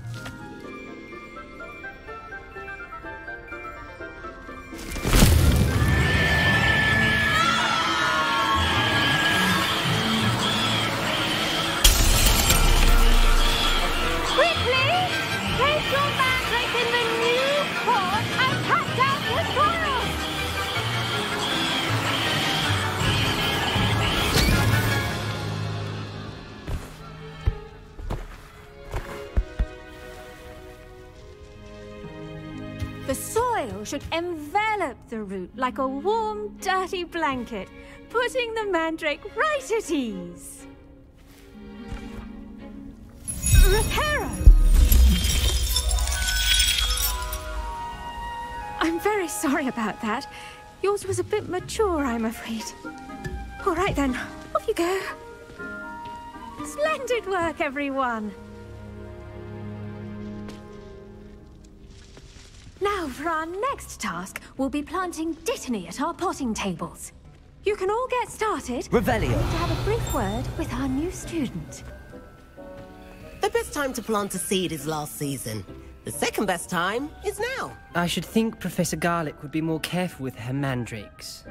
The soil should envelop the root like a warm, dirty blanket, putting the mandrake right at ease. Reparo! I'm very sorry about that. Yours was a bit mature, I'm afraid. All right then, off you go. Splendid work, everyone. Now, for our next task, we'll be planting dittany at our potting tables. You can all get started. Revelio. We need to have a brief word with our new student. The best time to plant a seed is last season. The second best time is now. I should think Professor Garlick would be more careful with her mandrakes.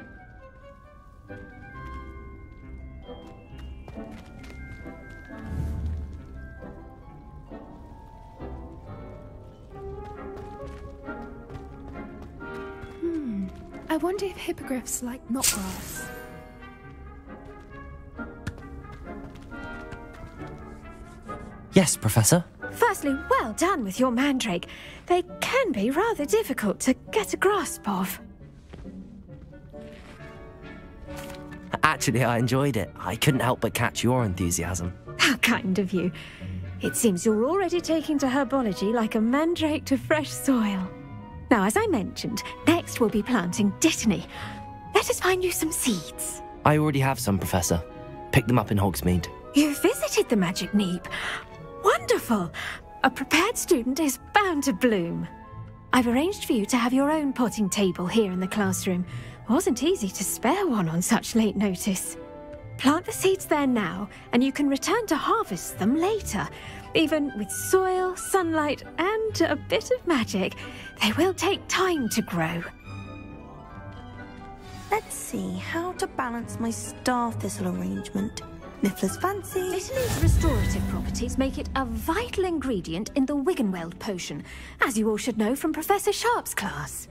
I wonder if hippogriffs like knotgrass. Yes, Professor. Firstly, well done with your mandrake. They can be rather difficult to get a grasp of. Actually, I enjoyed it. I couldn't help but catch your enthusiasm. How kind of you. It seems you're already taking to herbology like a mandrake to fresh soil. Now, as I mentioned, next we'll be planting dittany. Let us find you some seeds. I already have some, Professor. Picked them up in Hogsmeade. You visited the Magic Neep. Wonderful! A prepared student is bound to bloom. I've arranged for you to have your own potting table here in the classroom. Wasn't easy to spare one on such late notice. Plant the seeds there now, and you can return to harvest them later. Even with soil, sunlight, and a bit of magic, they will take time to grow. Let's see how to balance my star thistle arrangement. Niffler's fancy. Dittany's restorative properties make it a vital ingredient in the Wiggenweld potion, as you all should know from Professor Sharp's class.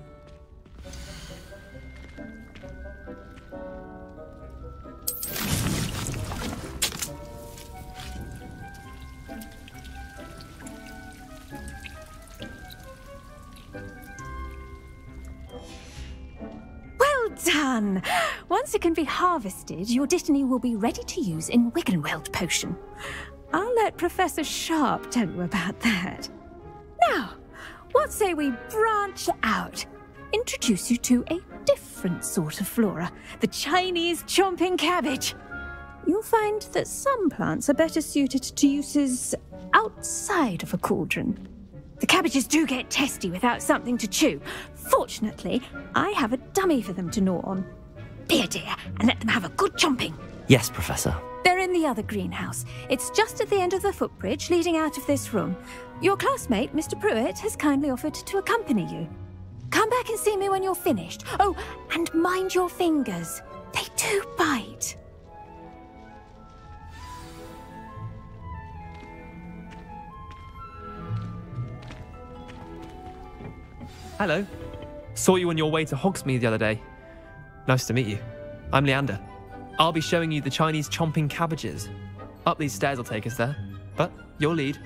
Well done! Once it can be harvested, your dittany will be ready to use in Wiggenweld potion. I'll let Professor Sharp tell you about that. Now, what say we branch out? Introduce you to a different sort of flora, the Chinese chomping cabbage. You'll find that some plants are better suited to uses outside of a cauldron. The cabbages do get testy without something to chew. Fortunately, I have a dummy for them to gnaw on. Be a dear and let them have a good chomping. Yes, Professor. They're in the other greenhouse. It's just at the end of the footbridge leading out of this room. Your classmate, Mr. Pruitt, has kindly offered to accompany you. Come back and see me when you're finished. Oh, and mind your fingers. They do bite. Hello. Saw you on your way to Hogsmeade the other day. Nice to meet you. I'm Leander. I'll be showing you the Chinese chomping cabbages. Up these stairs will take us there, but you'll lead.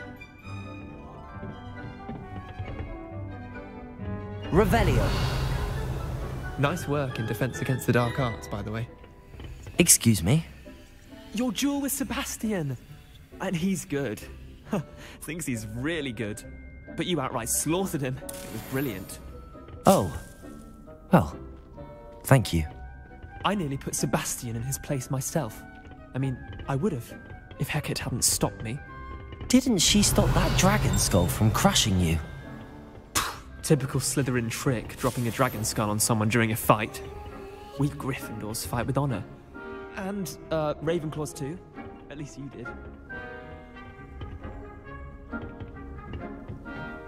Revelio. Nice work in Defense Against the Dark Arts, by the way. Excuse me? Your duel with Sebastian. And he's good. Thinks he's really good. But you outright slaughtered him. It was brilliant. Oh. Well, thank you. I nearly put Sebastian in his place myself. I mean, I would have, if Hecate hadn't stopped me. Didn't she stop that dragon skull from crushing you? Typical Slytherin trick, dropping a dragon skull on someone during a fight. We Gryffindors fight with honor. And, Ravenclaws too. At least you did.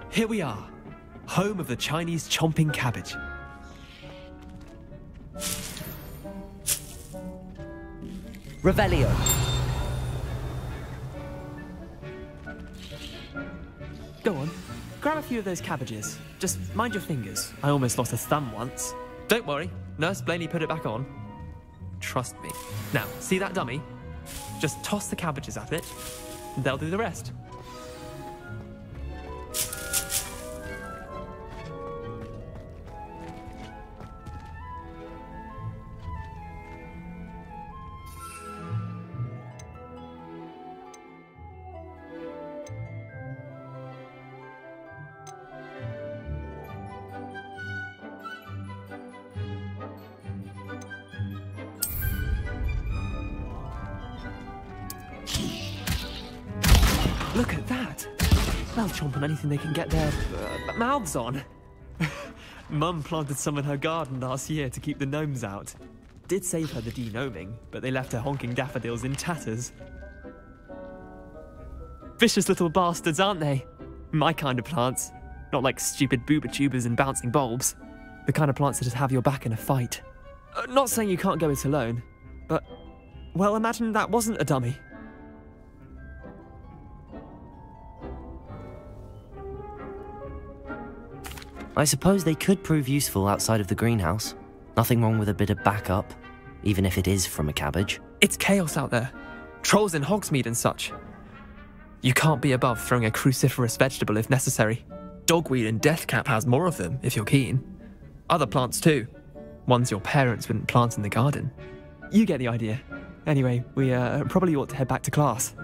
Here we are, home of the Chinese chomping cabbage. Revelio. Go on, grab a few of those cabbages. Just mind your fingers. I almost lost a thumb once. Don't worry, Nurse Blaney put it back on. Trust me. Now, see that dummy? Just toss the cabbages at it, and they'll do the rest. Look at that. They'll chomp on anything they can get their mouths on. Mum planted some in her garden last year to keep the gnomes out. Did save her the de-gnoming, but they left her honking daffodils in tatters. Vicious little bastards, aren't they? My kind of plants. Not like stupid booba tubers and bouncing bulbs. The kind of plants that just have your back in a fight. Not saying you can't go it alone, but, well, imagine that wasn't a dummy. I suppose they could prove useful outside of the greenhouse. Nothing wrong with a bit of backup, even if it is from a cabbage. It's chaos out there. Trolls in Hogsmeade and such. You can't be above throwing a cruciferous vegetable if necessary. Dogweed and deathcap has more of them, if you're keen. Other plants too. Ones your parents wouldn't plant in the garden. You get the idea. Anyway, we probably ought to head back to class.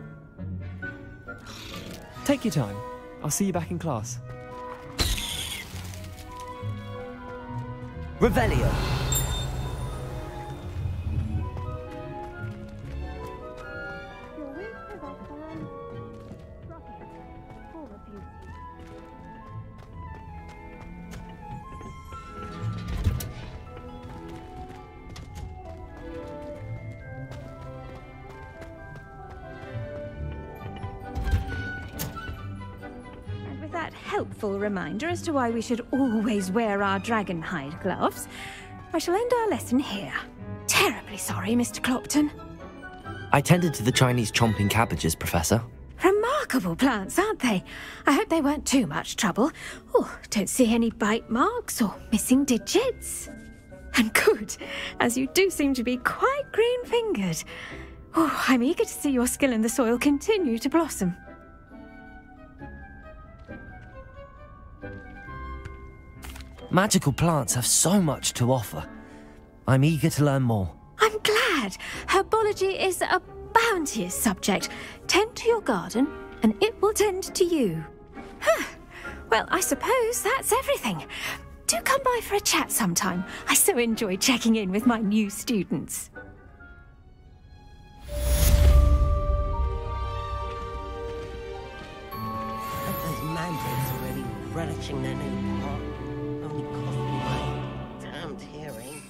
Take your time. I'll see you back in class. Revelio. Helpful reminder as to why we should always wear our dragon hide gloves, I shall end our lesson here. Terribly sorry, Mr. Clopton. I tended to the Chinese chomping cabbages, Professor. Remarkable plants, aren't they? I hope they weren't too much trouble. Oh, don't see any bite marks or missing digits. And good, as you do seem to be quite green-fingered. Oh, I'm eager to see your skill in the soil continue to blossom. Magical plants have so much to offer. I'm eager to learn more. I'm glad. Herbology is a bounteous subject. Tend to your garden, and it will tend to you. Huh. Well, I suppose that's everything. Do come by for a chat sometime. I so enjoy checking in with my new students. Those mandrake are really relishing their new pot. Only cost me my damned hearing.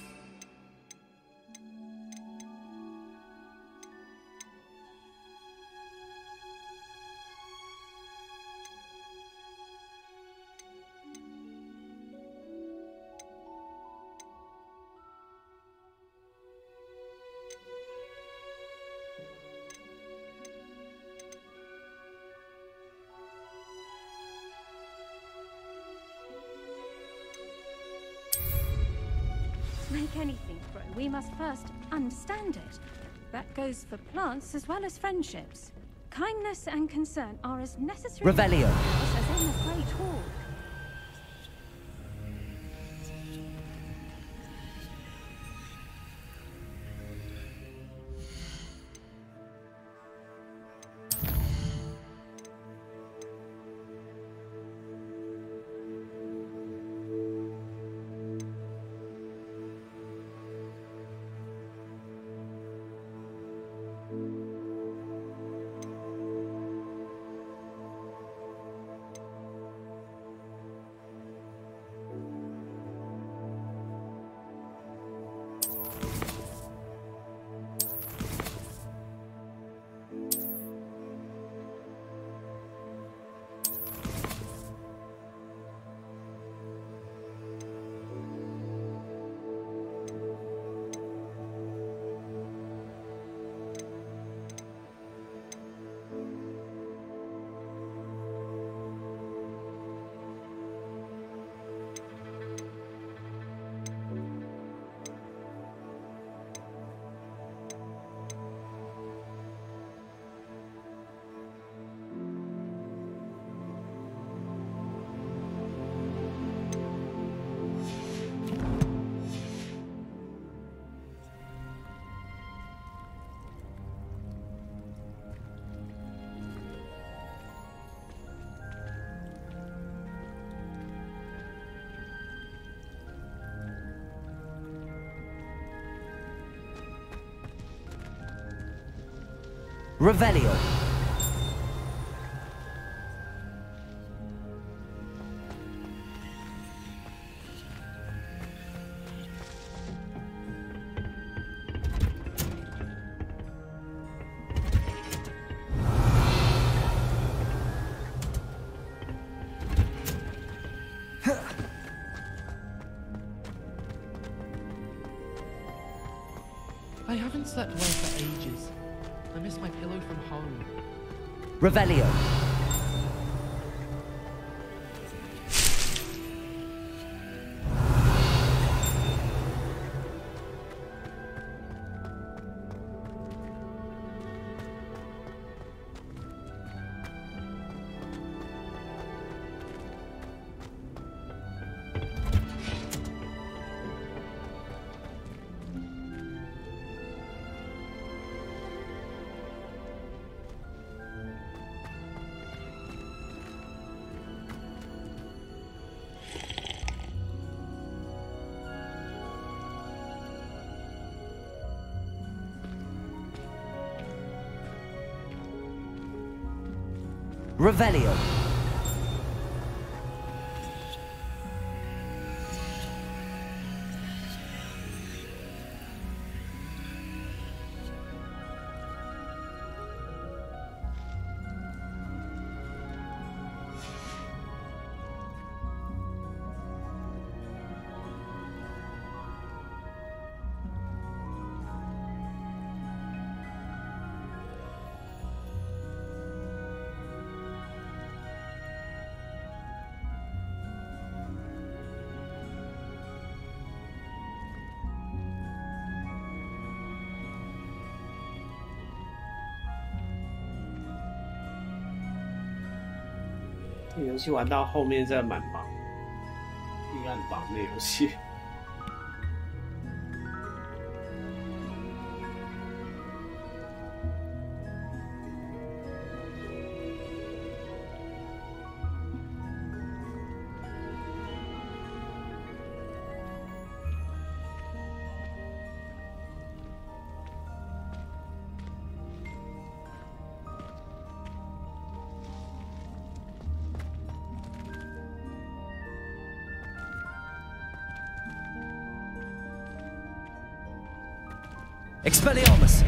To make anything grow, we must first understand it. That goes for plants as well as friendships. Kindness and concern are as necessary Revelio. as in the Great Hall. Revelio. I haven't slept well for ages. I miss my pillow from home. Revelio. Revelio.这游戏玩到后面真的蛮忙，阴暗榜那游戏。Expelliarmus!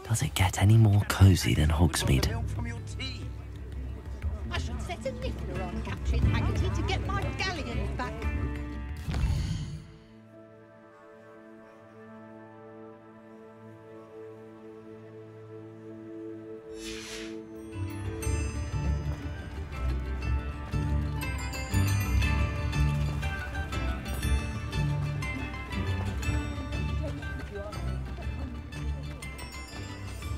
Does it get any more cozy than Hogsmeade? I should set a niffler on Captain Haggerty to get my galleons back.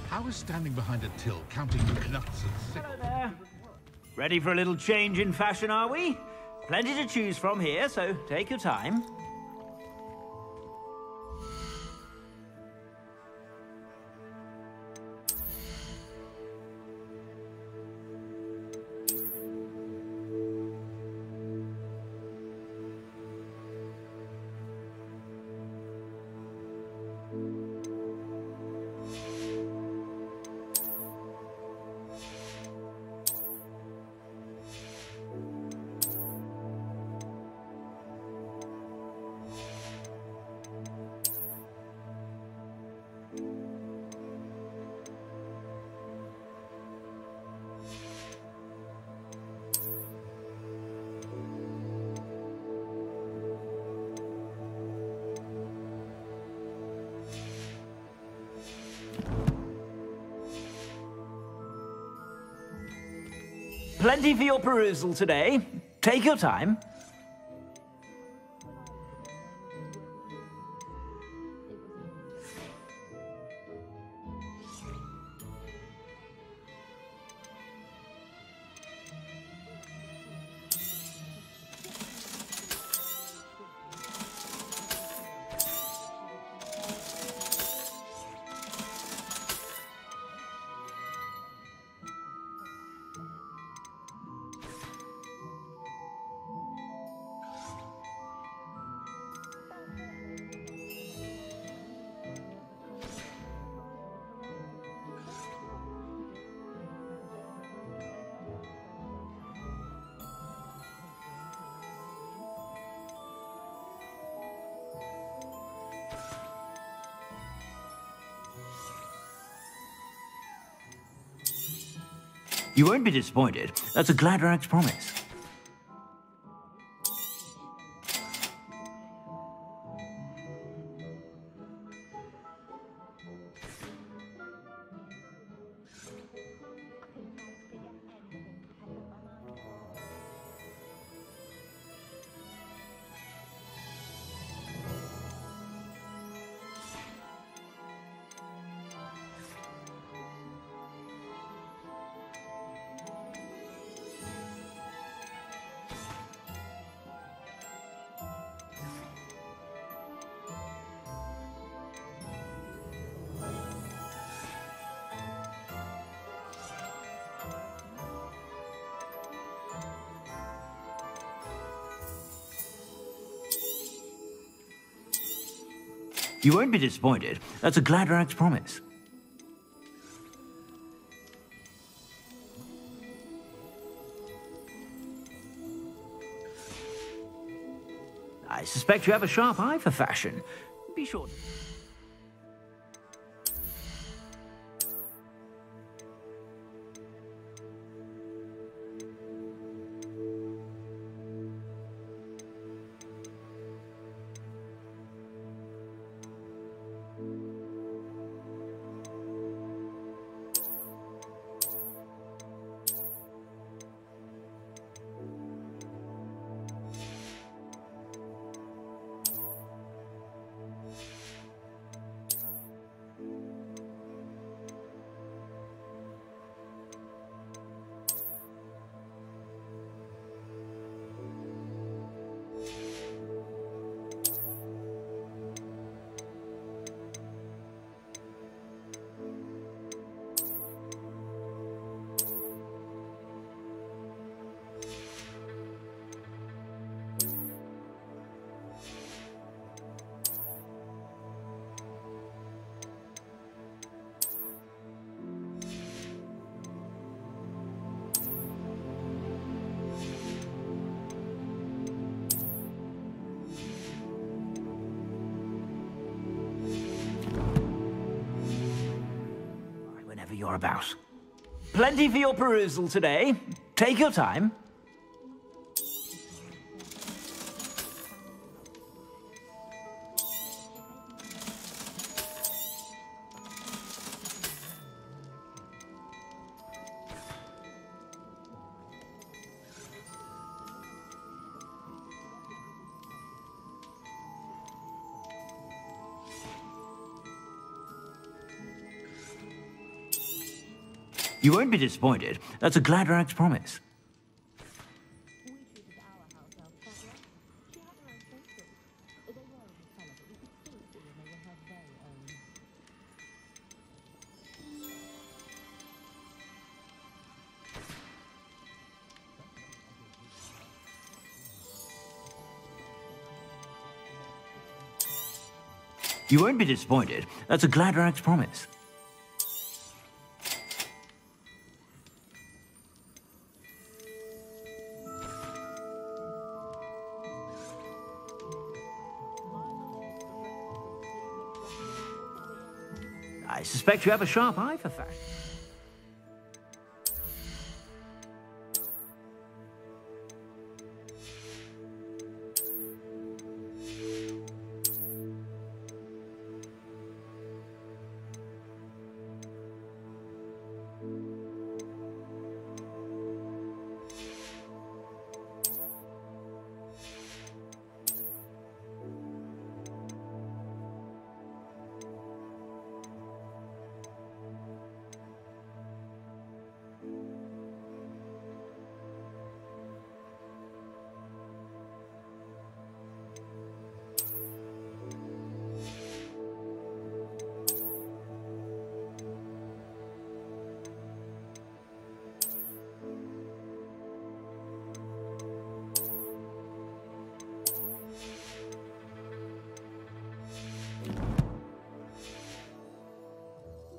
How is standing behind a till counting knuts and Hello there. Ready for a little change in fashion, are we? Plenty to choose from here, so take your time. Plenty for your perusal today. Take your time. You won't be disappointed. That's a glad rags promise. You won't be disappointed. That's a glad rags promise. I suspect you have a sharp eye for fashion. Be sure. You're about. Plenty for your perusal today. Take your time. You won't be disappointed. That's a glad rags promise. You won't be disappointed. That's a glad rags promise. I suspect you have a sharp eye for fashion.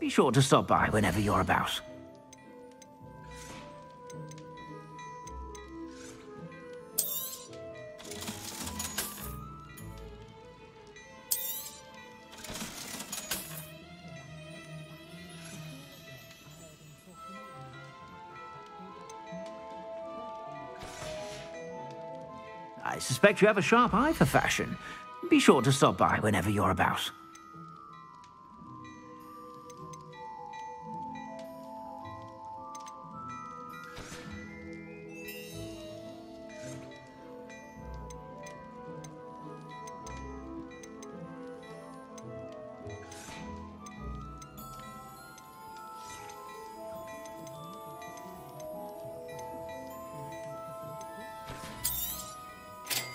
Be sure to stop by whenever you're about. I suspect you have a sharp eye for fashion. Be sure to stop by whenever you're about.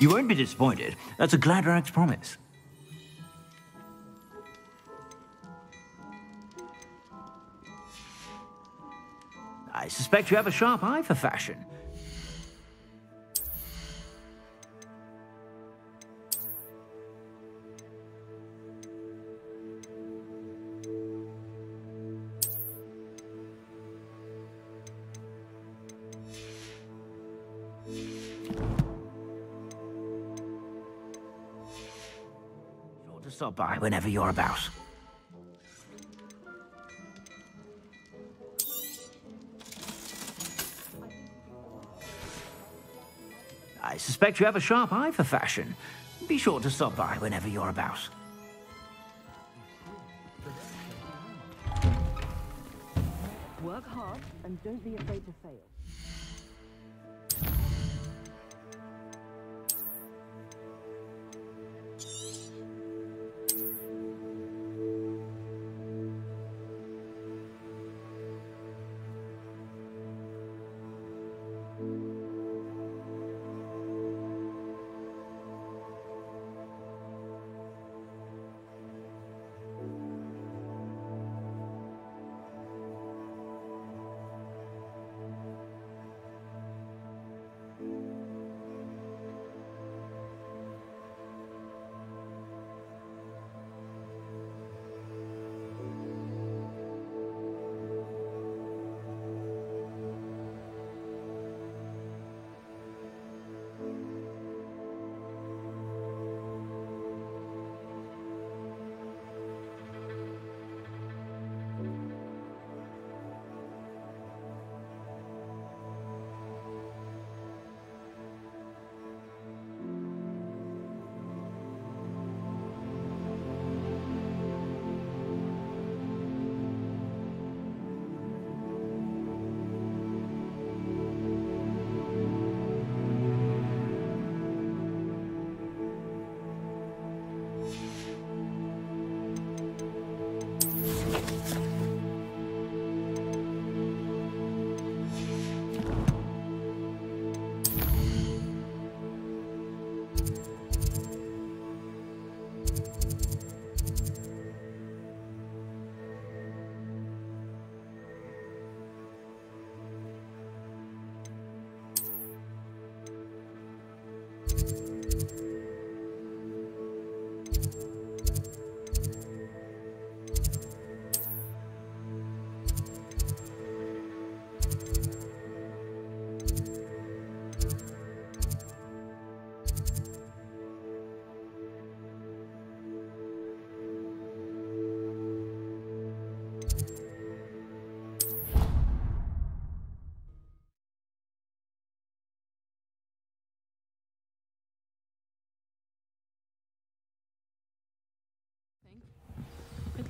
You won't be disappointed. That's a glad rags promise. I suspect you have a sharp eye for fashion. Stop by whenever you're about. I suspect you have a sharp eye for fashion. Be sure to stop by whenever you're about. Work hard and don't be afraid to fail.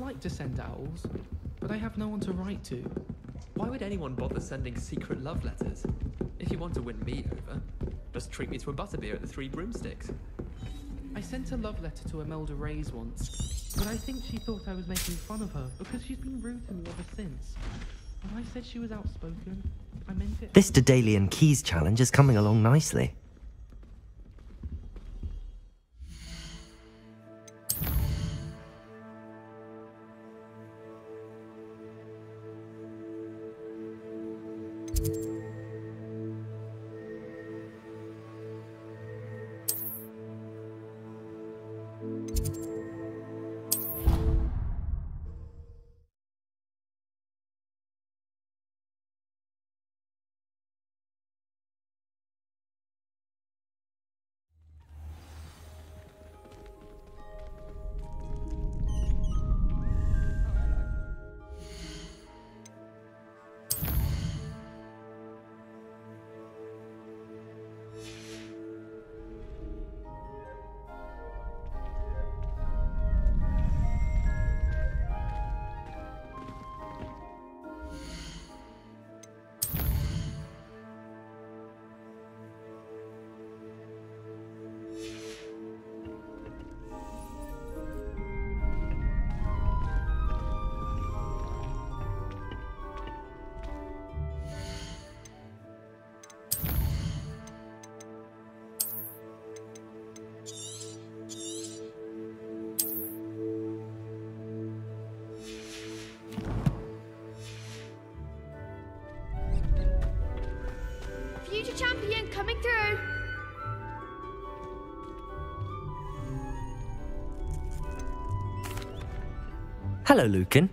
like to send owls, but I have no one to write to. Why would anyone bother sending secret love letters? If you want to win me over, just treat me to a butterbeer at the Three Broomsticks. I sent a love letter to Imelda Reyes once, but I think she thought I was making fun of her because she's been rude to me ever since. When I said she was outspoken, I meant it. This Daedalian Keys challenge is coming along nicely. Future champion coming through. Hello, Lucan.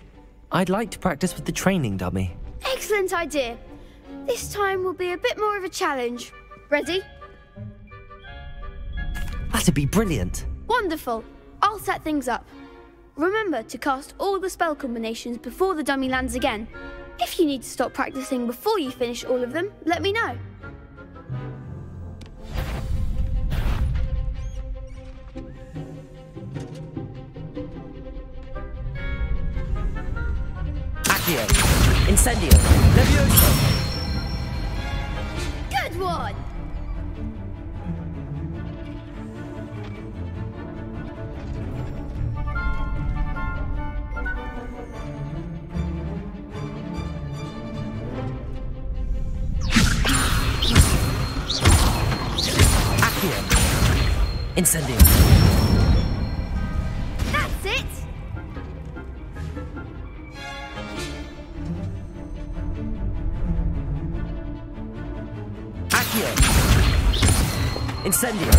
I'd like to practice with the training dummy. Excellent idea. This time will be a bit more of a challenge. Ready? That'd be brilliant. Wonderful. I'll set things up. Remember to cast all the spell combinations before the dummy lands again. If you need to stop practicing before you finish all of them, let me know. Accio. Incendio. Levioso. Good one! Incendio. That's it! Accio. Incendio.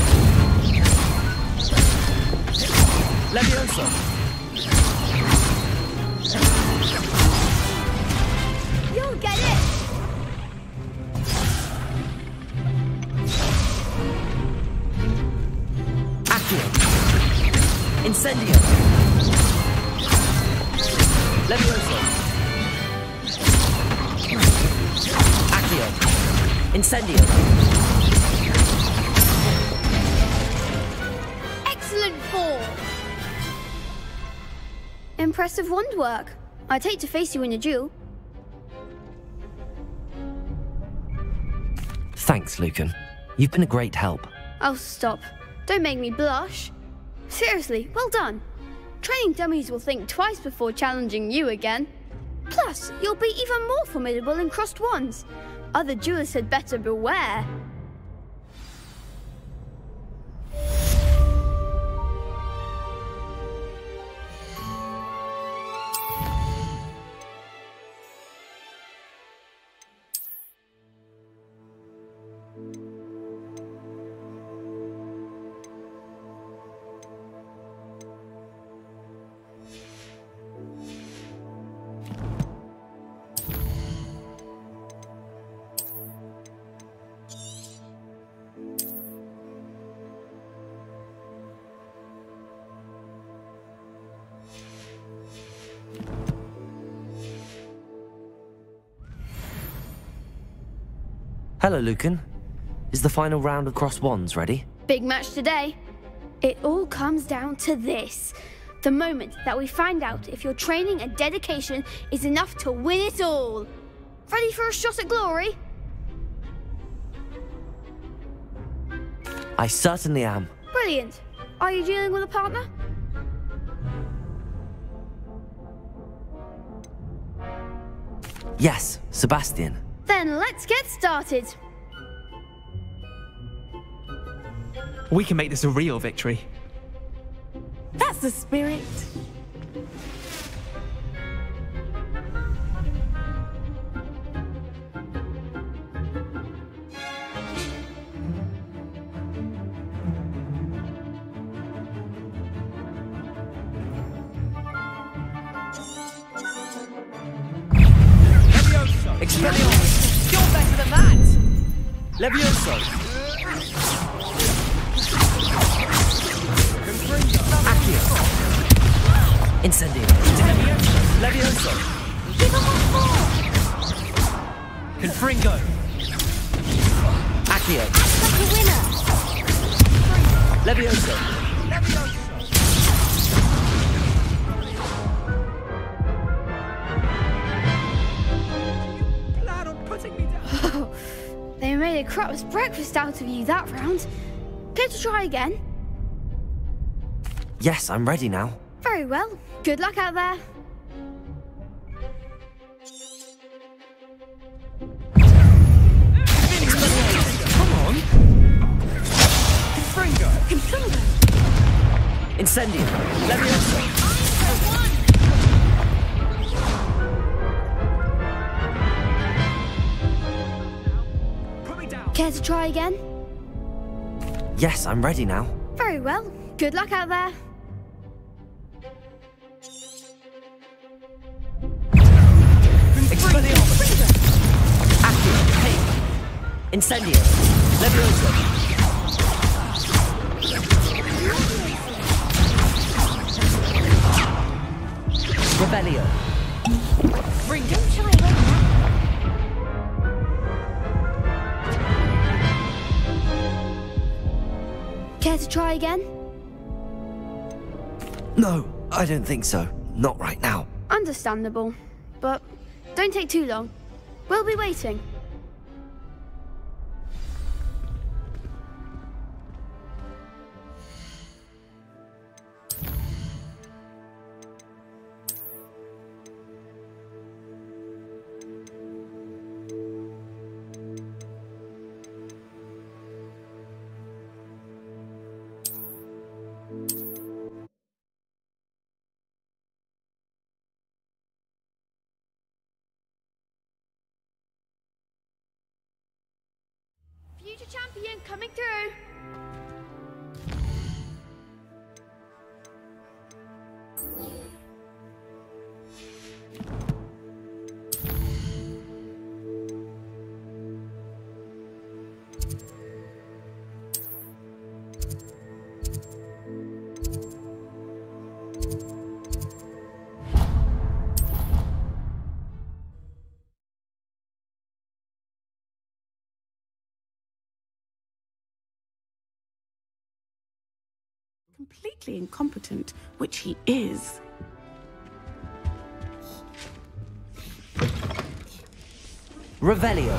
Levioso. You'll get it! Incendio. Levioso. Accio. Incendio. Excellent form! Impressive wand work. I'd hate to face you in a duel. Thanks, Lucan. You've been a great help. Oh, stop. Don't make me blush. Seriously, well done. Training dummies will think twice before challenging you again. Plus, you'll be even more formidable in crossed wands. Other duelists had better beware. Hello, Lucan. Is the final round of cross wands ready? Big match today. It all comes down to this. The moment that we find out if your training and dedication is enough to win it all. Ready for a shot at glory? I certainly am. Brilliant. Are you dealing with a partner? Yes, Sebastian. Then let's get started. We can make this a real victory. That's the spirit. Expelliarmus! You're better than that! Levioso! Accio! Incendio! Levioso! Confringo! Accio! Like a winner! Levioso! They made a crap's breakfast out of you that round. Care to try again? Yes, I'm ready now. Very well. Good luck out there. Come on! Confringo! Incendio! Levioso! Care to try again? Yes, I'm ready now. Very well. Good luck out there. Expelliarmus! Accio! Hey! Incendio! Levioso! Rebellio! Fringo! Care to try again? No, I don't think so. Not right now. Understandable. But don't take too long. We'll be waiting. Future champion coming through. Completely incompetent, which he is. Revelio.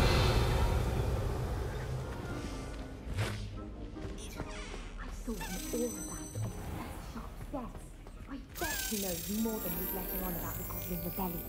I saw him all about the sharp deaths. I bet he knows more than he's letting on about the Goblin Rebellion.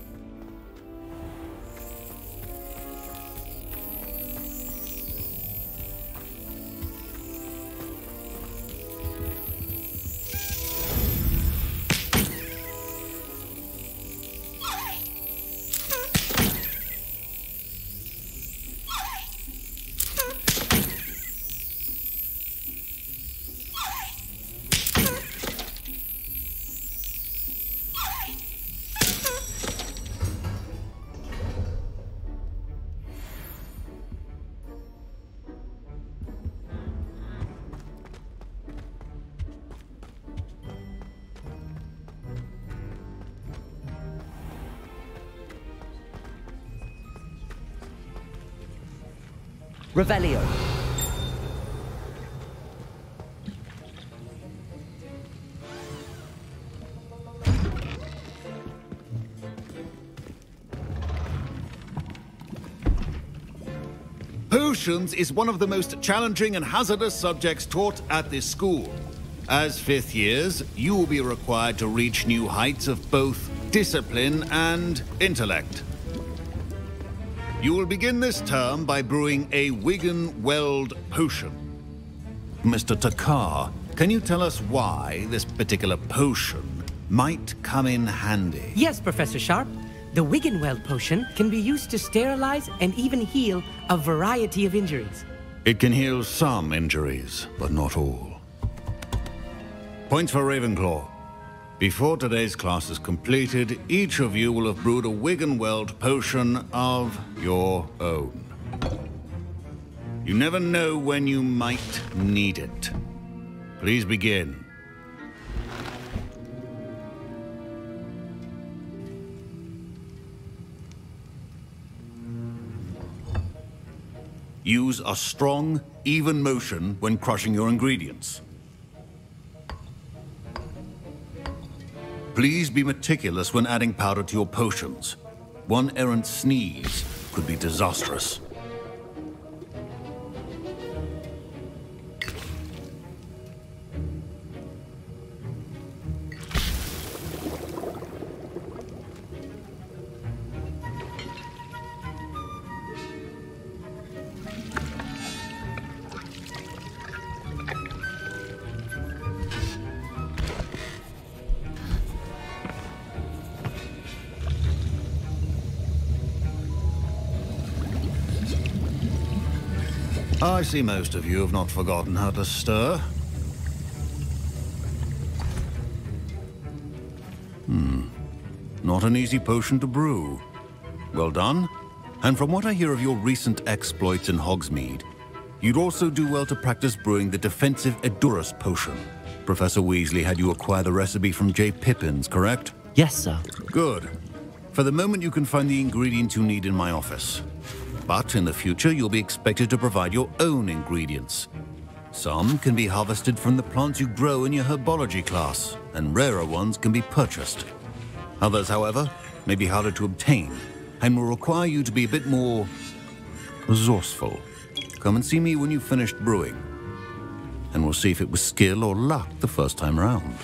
Revelio. Potions is one of the most challenging and hazardous subjects taught at this school. As 5th years, you will be required to reach new heights of both discipline and intellect. You will begin this term by brewing a Wiggenweld potion. Mr. Takar, can you tell us why this particular potion might come in handy? Yes, Professor Sharp. The Wiggenweld potion can be used to sterilize and even heal a variety of injuries. It can heal some injuries, but not all. Points for Ravenclaw. Before today's class is completed, each of you will have brewed a Wiggenweld potion of your own. You never know when you might need it. Please begin. Use a strong, even motion when crushing your ingredients. Please be meticulous when adding powder to your potions. One errant sneeze could be disastrous. I see most of you have not forgotten how to stir. Not an easy potion to brew. Well done. And from what I hear of your recent exploits in Hogsmeade, you'd also do well to practice brewing the defensive Edurus potion. Professor Weasley had you acquire the recipe from J. Pippins, correct? Yes, sir. Good. For the moment, you can find the ingredients you need in my office. But in the future, you'll be expected to provide your own ingredients. Some can be harvested from the plants you grow in your herbology class, and rarer ones can be purchased. Others, however, may be harder to obtain, and will require you to be a bit more resourceful. Come and see me when you've finished brewing, and we'll see if it was skill or luck the first time round.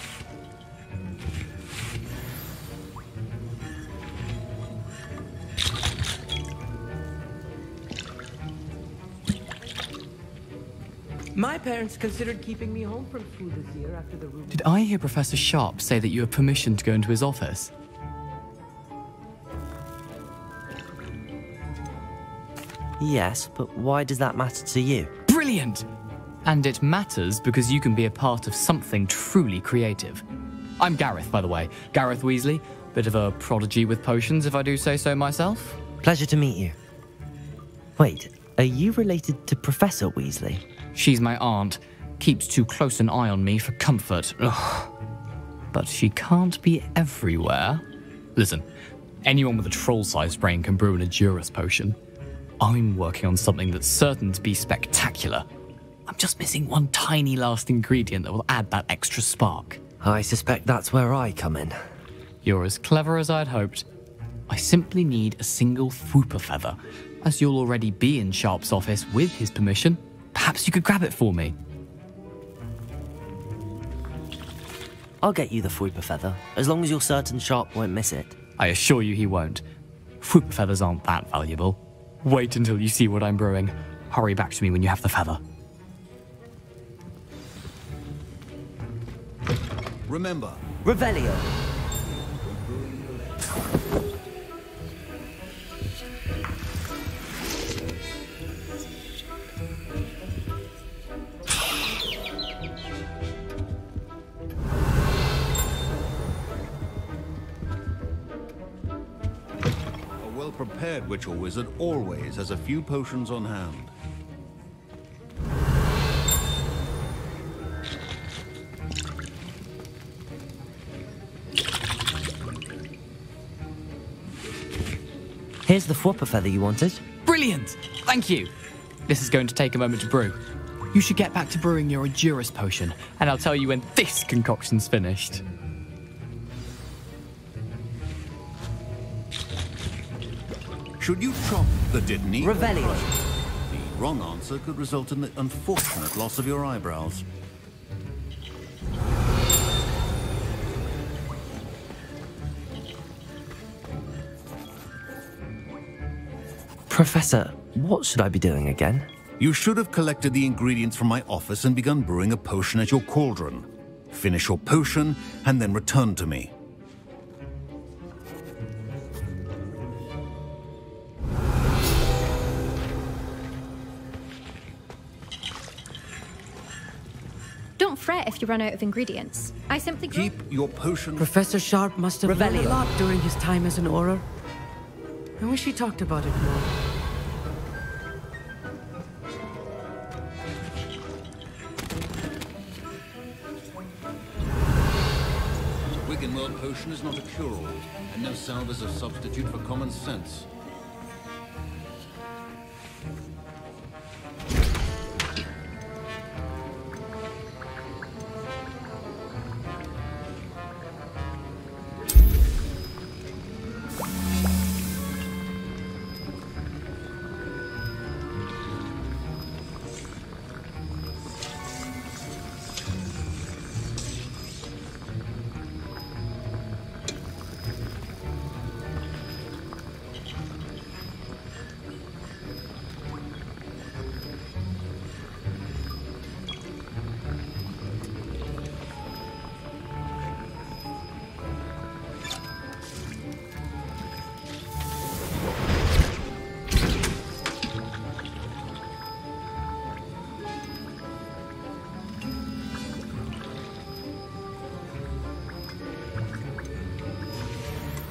My parents considered keeping me home from school this year after the rumor. Did I hear Professor Sharp say that you have permission to go into his office? Yes, but why does that matter to you? Brilliant! And it matters because you can be a part of something truly creative. I'm Gareth, by the way. Gareth Weasley. Bit of a prodigy with potions, if I do say so myself. Pleasure to meet you. Wait, are you related to Professor Weasley? She's my aunt. Keeps too close an eye on me for comfort. Ugh. But she can't be everywhere. Listen, anyone with a troll-sized brain can brew an Edurus potion. I'm working on something that's certain to be spectacular. I'm just missing one tiny last ingredient that will add that extra spark. I suspect that's where I come in. You're as clever as I'd hoped. I simply need a single Fwooper feather. As you'll already be in Sharp's office with his permission, perhaps you could grab it for me. I'll get you the Fwooper feather, as long as you're certain Sharp won't miss it. I assure you he won't. Fwooper feathers aren't that valuable. Wait until you see what I'm brewing. Hurry back to me when you have the feather. Remember, Revelio. a well-prepared witch or wizard always has a few potions on hand. Here's the Fwooper feather you wanted. Brilliant! Thank you. This is going to take a moment to brew. You should get back to brewing your Edurus potion, and I'll tell you when this concoction's finished. Should you chop the Dittany? Revelio. The wrong answer could result in the unfortunate loss of your eyebrows. Professor, what should I be doing again? You should have collected the ingredients from my office and begun brewing a potion at your cauldron. Finish your potion and then return to me. Don't fret if you run out of ingredients. I simply keep your potion. Professor Sharp must have learned a lot during his time as an Auror. I wish he talked about it more. Win11 potion is not a cure-all, and no salve is a substitute for common sense.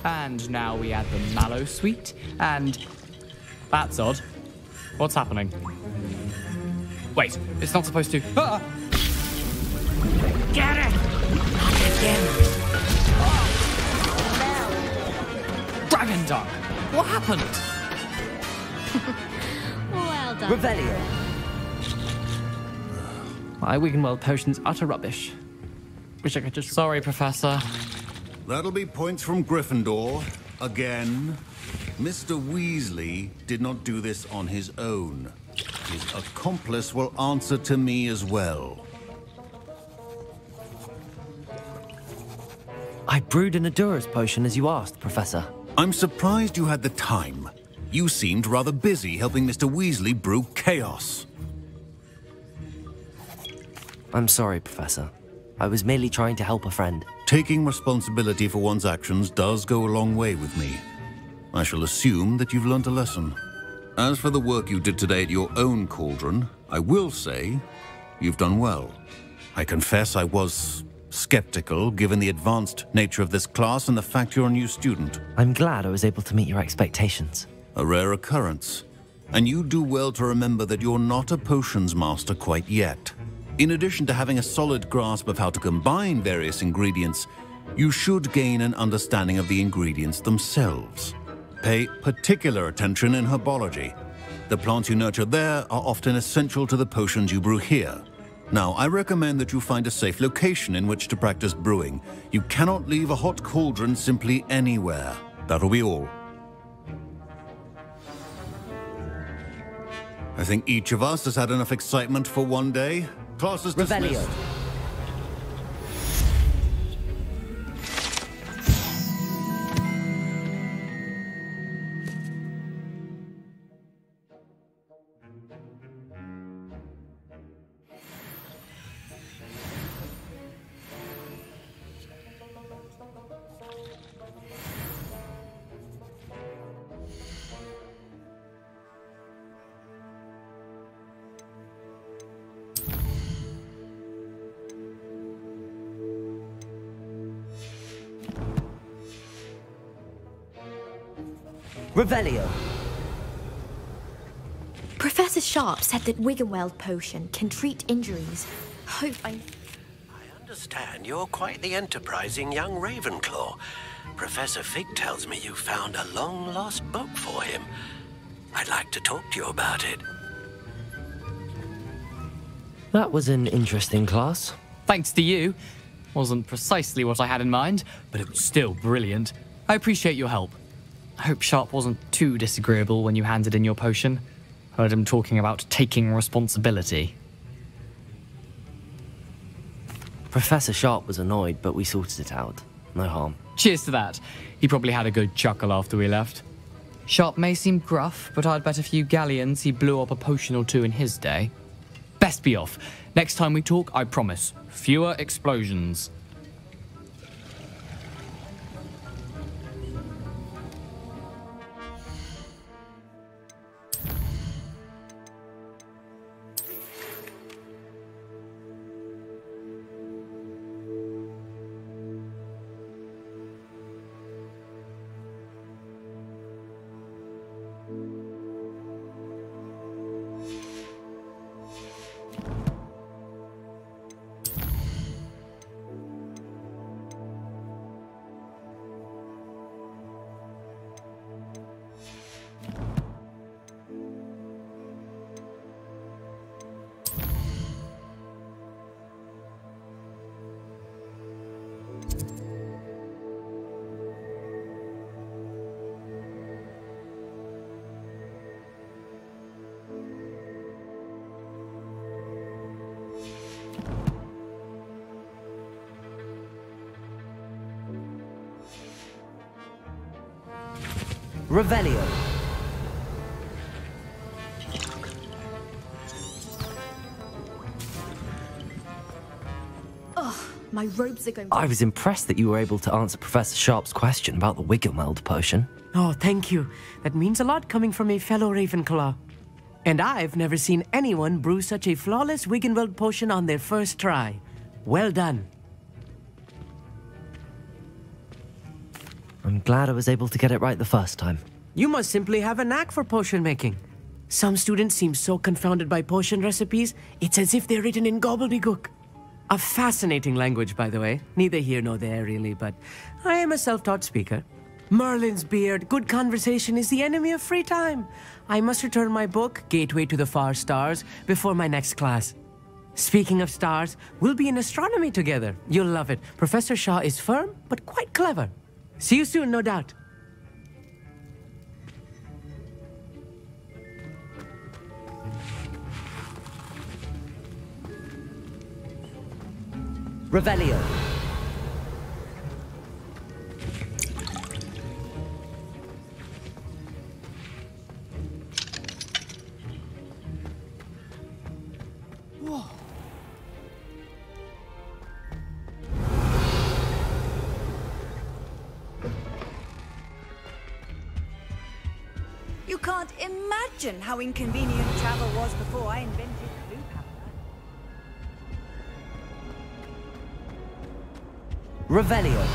And now we add the mallow sweet, and... That's odd. What's happening? Wait, it's not supposed to... Ah! Get it! Not again. Dragon Dog! What happened? Well done. Revelio. My Win11 potion's utter rubbish. Wish I could just... Sorry, Professor. That'll be points from Gryffindor. Again. Mr. Weasley did not do this on his own. His accomplice will answer to me as well. I brewed an Adura's potion as you asked, Professor. I'm surprised you had the time. You seemed rather busy helping Mr. Weasley brew chaos. I'm sorry, Professor. I was merely trying to help a friend. Taking responsibility for one's actions does go a long way with me. I shall assume that you've learnt a lesson. As for the work you did today at your own cauldron, I will say you've done well. I confess I was skeptical given the advanced nature of this class and the fact you're a new student. I'm glad I was able to meet your expectations. A rare occurrence. And you do well to remember that you're not a potions master quite yet. In addition to having a solid grasp of how to combine various ingredients, you should gain an understanding of the ingredients themselves. Pay particular attention in herbology. The plants you nurture there are often essential to the potions you brew here. Now, I recommend that you find a safe location in which to practice brewing. You cannot leave a hot cauldron simply anywhere. That'll be all. I think each of us has had enough excitement for one day. Class is dismissed. Revelio. Revelio. Professor Sharp said that Win11 potion can treat injuries. Hope I understand you're quite the enterprising young Ravenclaw. Professor Fig tells me you found a long-lost book for him. I'd like to talk to you about it. That was an interesting class. Thanks to you. Wasn't precisely what I had in mind, but it was still brilliant. I appreciate your help. I hope Sharp wasn't too disagreeable when you handed in your potion. Heard him talking about taking responsibility. Professor Sharp was annoyed, but we sorted it out. No harm. Cheers to that. He probably had a good chuckle after we left. Sharp may seem gruff, but I'd bet a few galleons he blew up a potion or two in his day. Best be off. Next time we talk, I promise, fewer explosions. Revelio. Ugh, my robes are going. I was impressed that you were able to answer Professor Sharp's question about the Wiggenweld potion. Oh, thank you. That means a lot coming from a fellow Ravenclaw. And I've never seen anyone brew such a flawless Wiggenweld potion on their first try. Well done. I'm glad I was able to get it right the first time. You must simply have a knack for potion making. Some students seem so confounded by potion recipes, it's as if they're written in gobbledygook. A fascinating language, by the way. Neither here nor there, really, but I am a self-taught speaker. Merlin's beard, good conversation is the enemy of free time. I must return my book, Gateway to the Far Stars, before my next class. Speaking of stars, we'll be in astronomy together. You'll love it. Professor Shaw is firm, but quite clever. See you soon, no doubt. Revelio. Whoa. You can't imagine how inconvenient travel was before I invented blue powder. Revelio.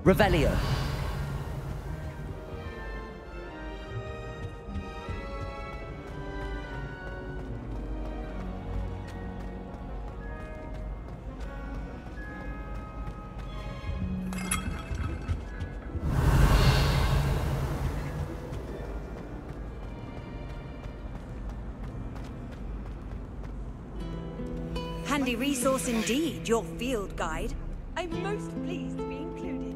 Revelio. Handy resource indeed, your field guide. I'm most pleased to be included.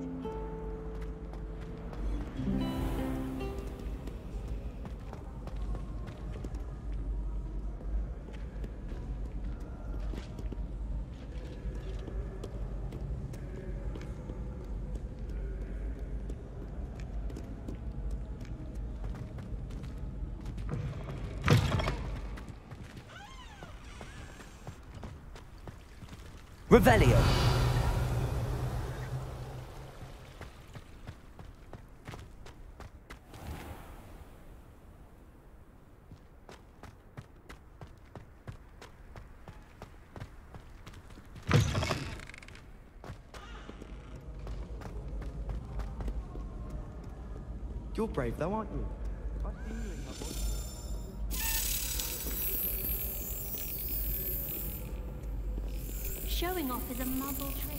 Revelio. You're brave though, aren't you? I've seen you in her voice. Showing off is a muzzle trick.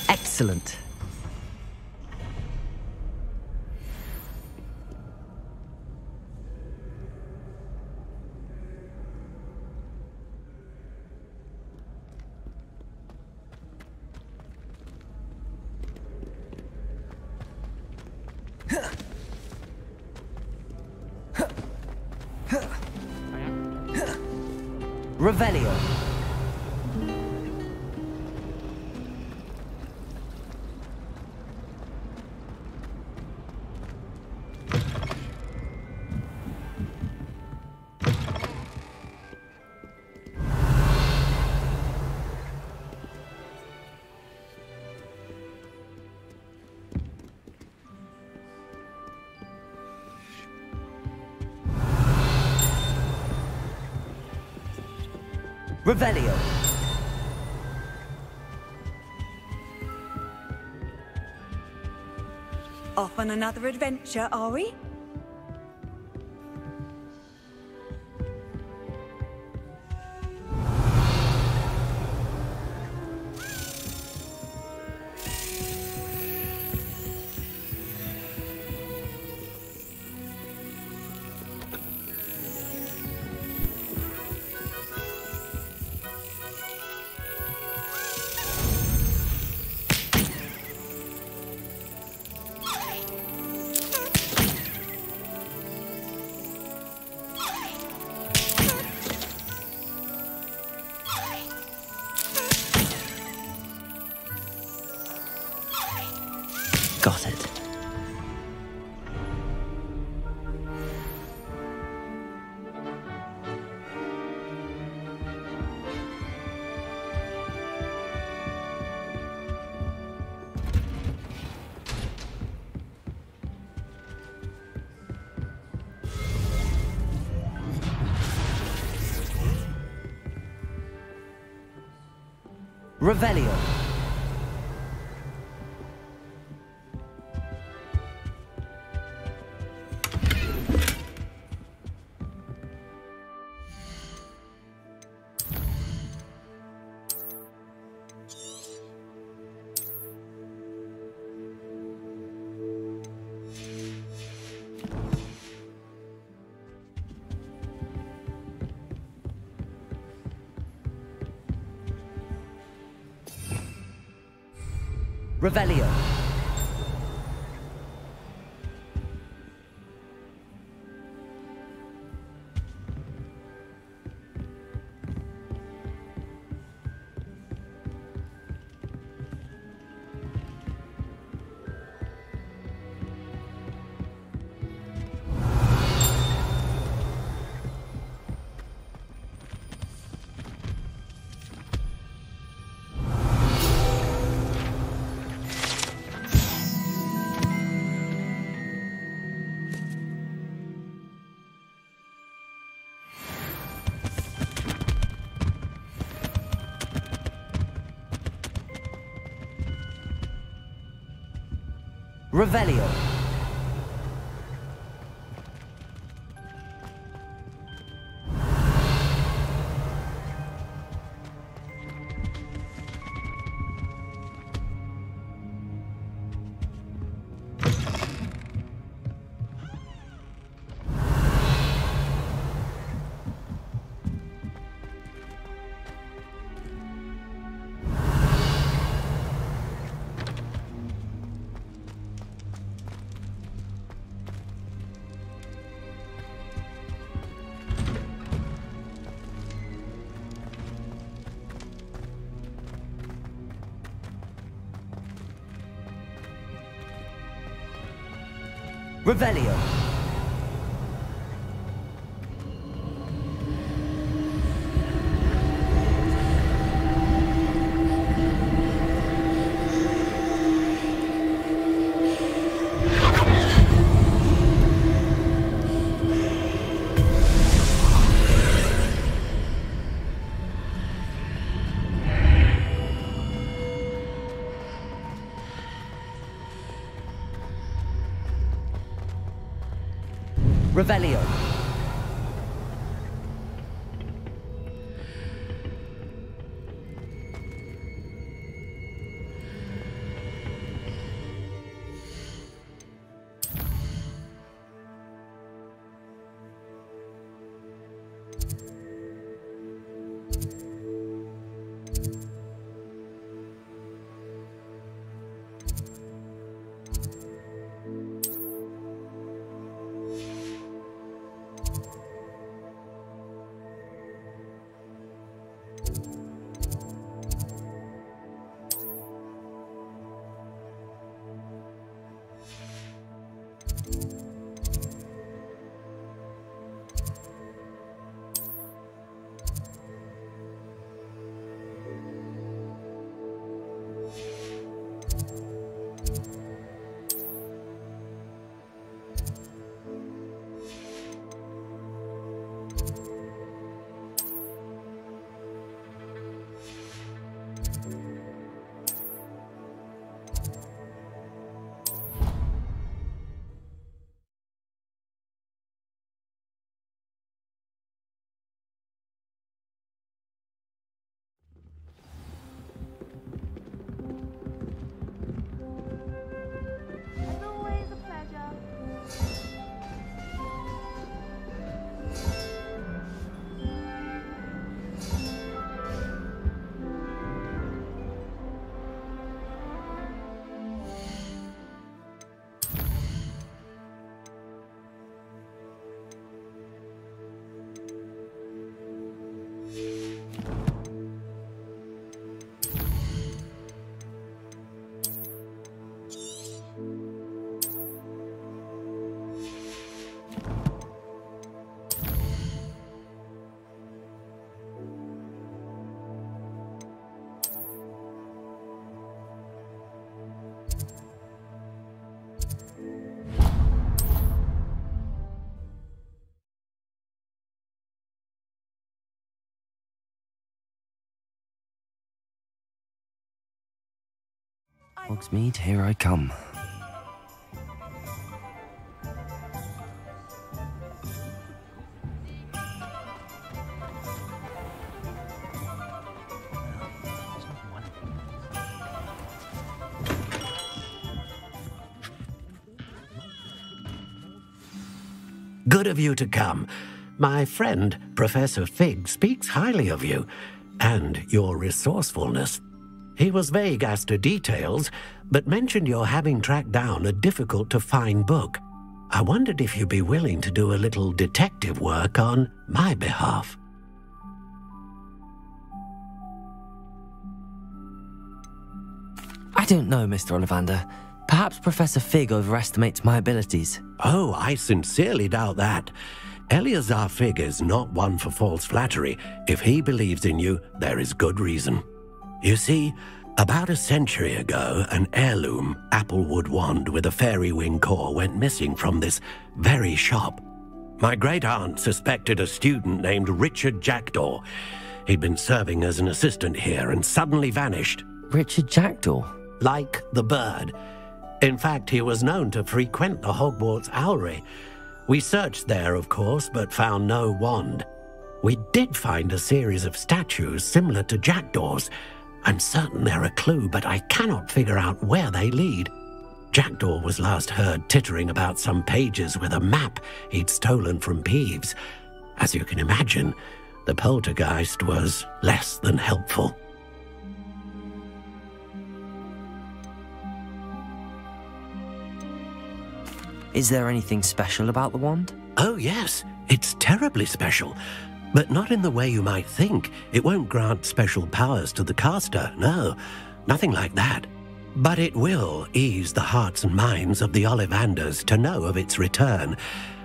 Excellent. Revelio. Revelio. Off on another adventure, are we? Got it. Revelio. Revelio. Revelio. Revelio. Revelio. Hogsmeade, here I come. Good of you to come. My friend, Professor Fig, speaks highly of you and your resourcefulness. He was vague as to details, but mentioned your having tracked down a difficult-to-find book. I wondered if you'd be willing to do a little detective work on my behalf. I don't know, Mr. Ollivander. Perhaps Professor Fig overestimates my abilities. Oh, I sincerely doubt that. Eleazar Fig is not one for false flattery. If he believes in you, there is good reason. You see, about a century ago, an heirloom applewood wand with a fairy wing core went missing from this very shop. My great-aunt suspected a student named Richard Jackdaw. He'd been serving as an assistant here and suddenly vanished. Richard Jackdaw? Like the bird. In fact, he was known to frequent the Hogwarts Owlery. We searched there, of course, but found no wand. We did find a series of statues similar to Jackdaw's. I'm certain they're a clue, but I cannot figure out where they lead. Jackdaw was last heard tittering about some pages with a map he'd stolen from Peeves. As you can imagine, the poltergeist was less than helpful. Is there anything special about the wand? Oh, yes. It's terribly special. But not in the way you might think. It won't grant special powers to the caster, no. Nothing like that. But it will ease the hearts and minds of the Ollivanders to know of its return,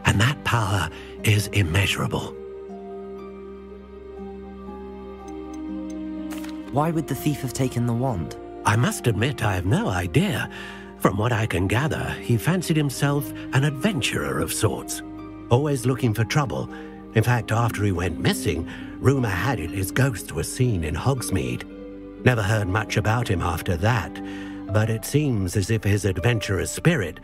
and that power is immeasurable. Why would the thief have taken the wand? I must admit I have no idea. From what I can gather, he fancied himself an adventurer of sorts, always looking for trouble. In fact, after he went missing, rumor had it his ghost was seen in Hogsmeade. Never heard much about him after that, but it seems as if his adventurous spirit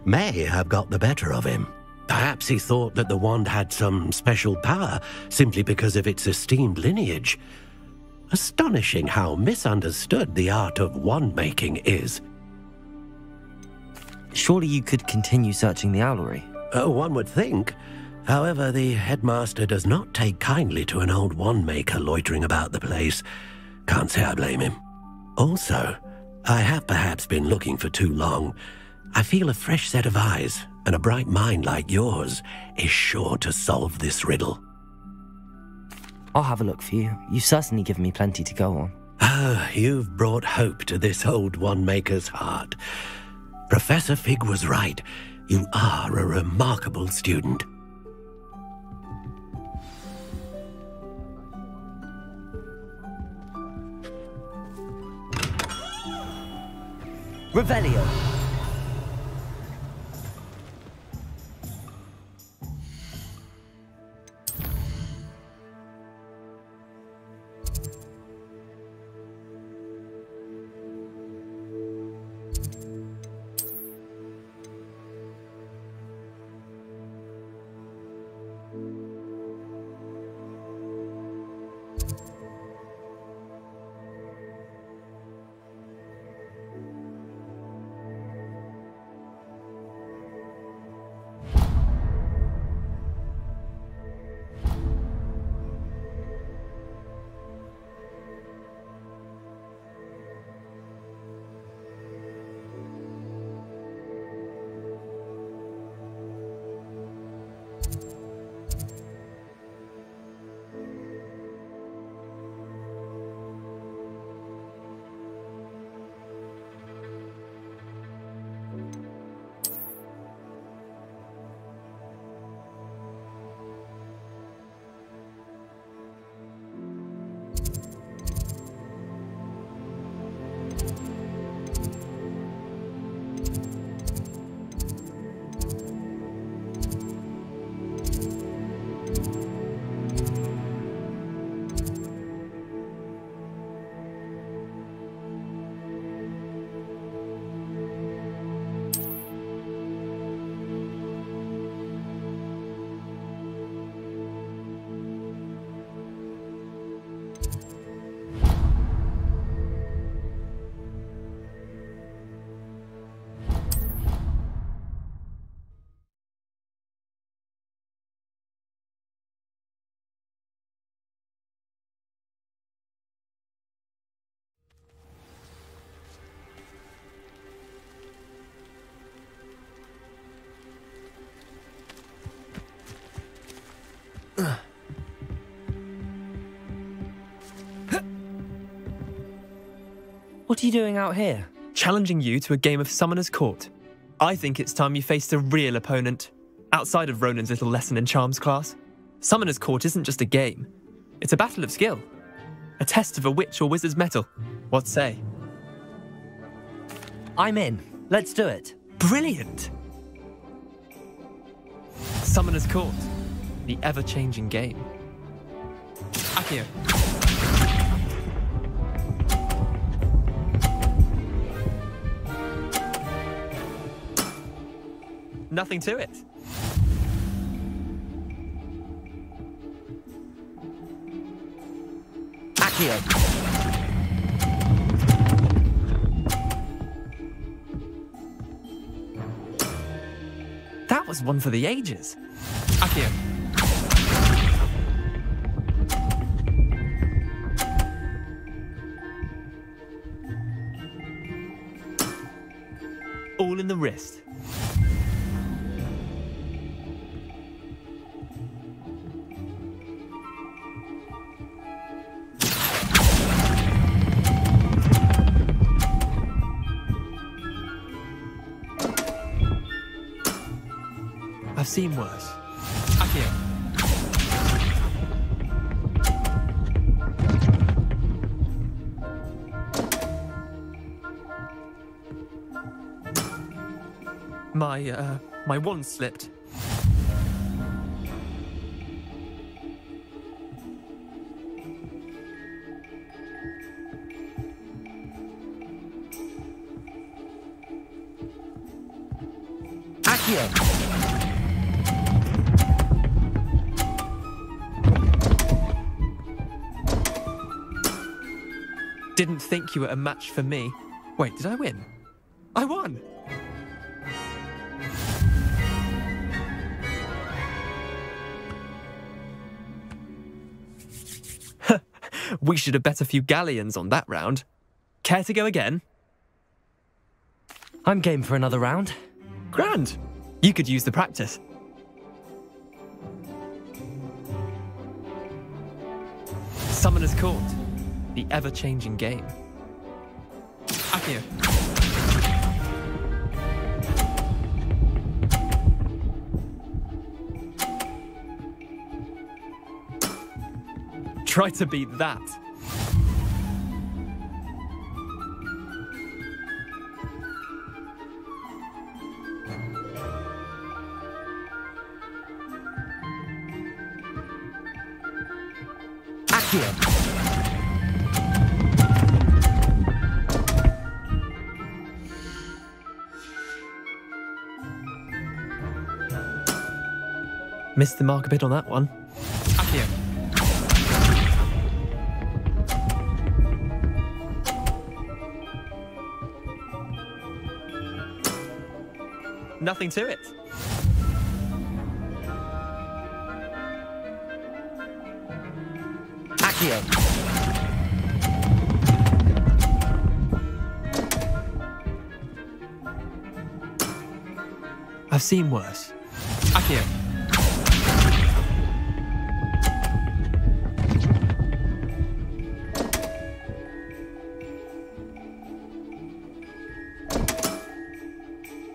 may have got the better of him. Perhaps he thought that the wand had some special power simply because of its esteemed lineage. Astonishing how misunderstood the art of wand-making is. Surely you could continue searching the owlery. One would think. However, the headmaster does not take kindly to an old wand-maker loitering about the place. Can't say I blame him. Also, I have perhaps been looking for too long. I feel a fresh set of eyes, and a bright mind like yours is sure to solve this riddle. I'll have a look for you. You've certainly given me plenty to go on. Ah, you've brought hope to this old wand-maker's heart. Professor Fig was right. You are a remarkable student. Revelio. What are you doing out here? Challenging you to a game of Summoner's Court. I think it's time you faced a real opponent, outside of Ronan's little lesson in charms class. Summoner's Court isn't just a game. It's a battle of skill. A test of a witch or wizard's mettle. What say? I'm in. Let's do it. Brilliant! Summoner's Court. The ever-changing game. Accio. Nothing to it. Accio. That was one for the ages. Accio. All in the wrist. seen worse. Akio. My wand slipped. Akio! Didn't think you were a match for me. Wait, did I win? I won! We should have bet a few galleons on that round. Care to go again? I'm game for another round. Grand! You could use the practice. Summoner's Court. The ever-changing game. Akio. Try to beat that. Akio. Missed the mark a bit on that one. Akio. Nothing to it. Akio. I've seen worse. Akio.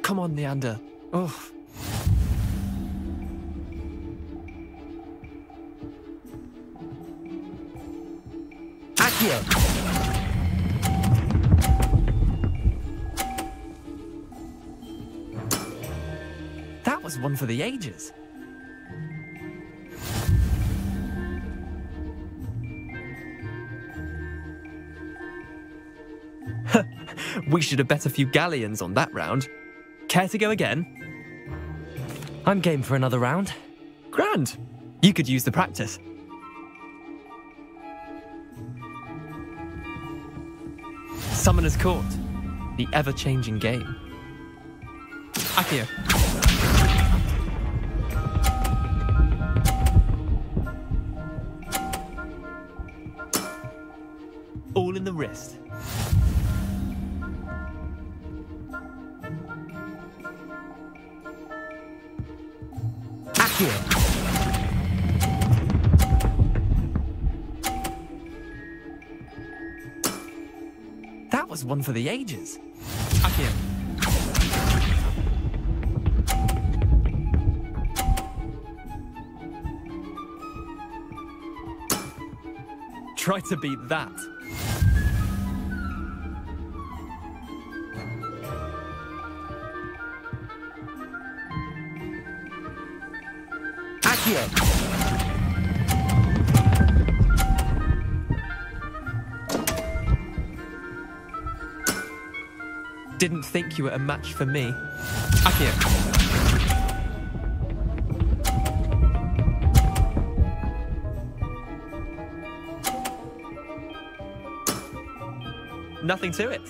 Come on, Leander. Oh. Akio. That was one for the ages. We should have bet a few galleons on that round. Care to go again? I'm game for another round. Grand! You could use the practice. Summoner's Court. The ever-changing game. Akio. All in the wrist. Akio. That was one for the ages. Akio. Try to beat that. Akio. Didn't think you were a match for me. Akio. Nothing to it.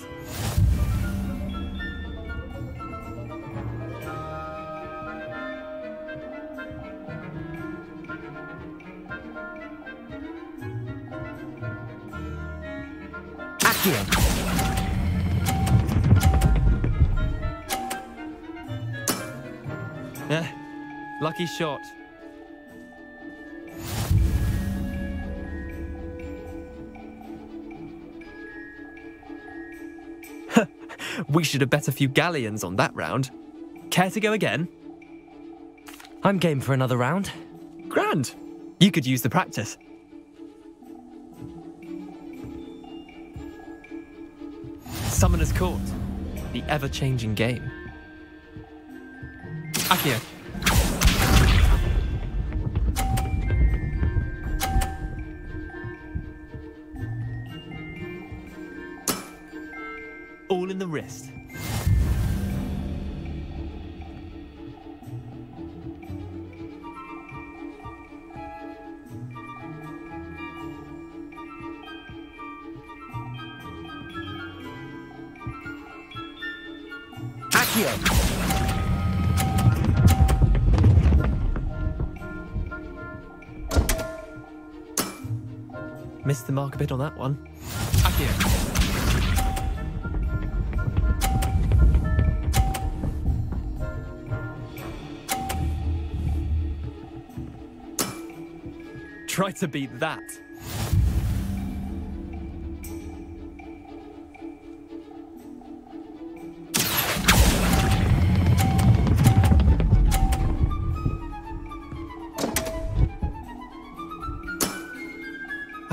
Akio. Lucky shot. We should have bet a few galleons on that round. Care to go again? I'm game for another round. Grand. You could use the practice. Summoner's Court. The ever-changing game. Akio. All in the wrist. Missed the mark a bit on that one. Akio. Try to beat that.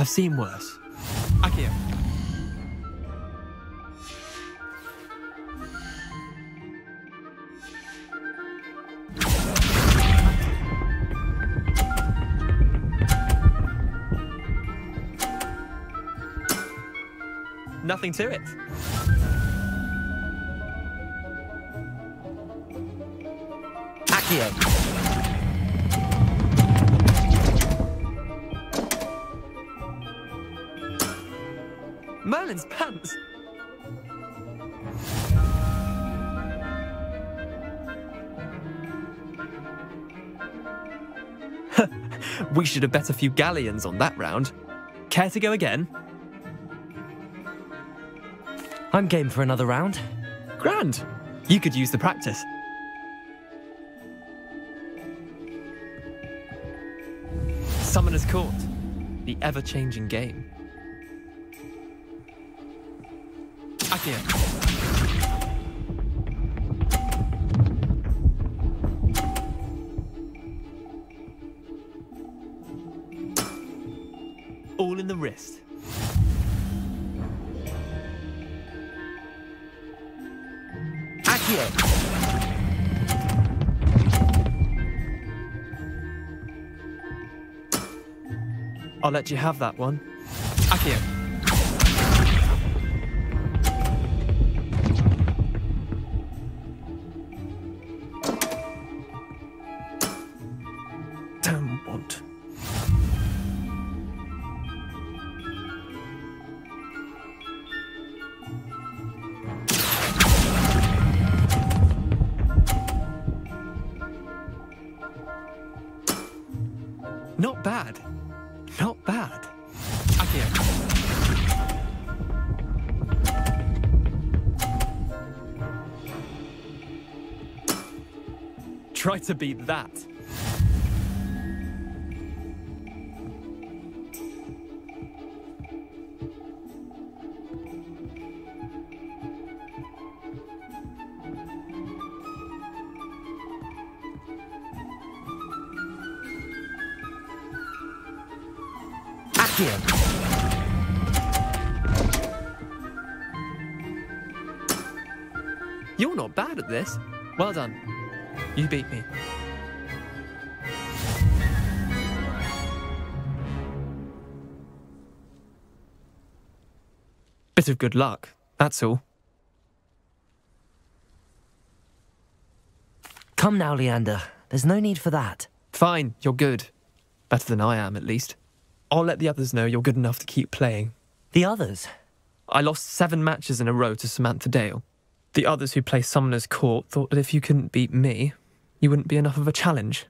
I've seen worse. Akio. Nothing to it. Akio. Merlin's pants. We should have bet a few galleons on that round. Care to go again? I'm game for another round. Grand. You could use the practice. Summoner's Court. The ever-changing game. Akio. All in the wrist. Akio. I'll let you have that one. Akio. Damn want. Not bad. Not bad. Akio. Try to beat that. You're not bad at this. Well done. You beat me. Bit of good luck, that's all. Come now, Leander. There's no need for that. Fine, you're good. Better than I am, at least. I'll let the others know you're good enough to keep playing. The others? I lost 7 matches in a row to Samantha Dale. The others who play Summoner's Court thought that if you couldn't beat me, you wouldn't be enough of a challenge.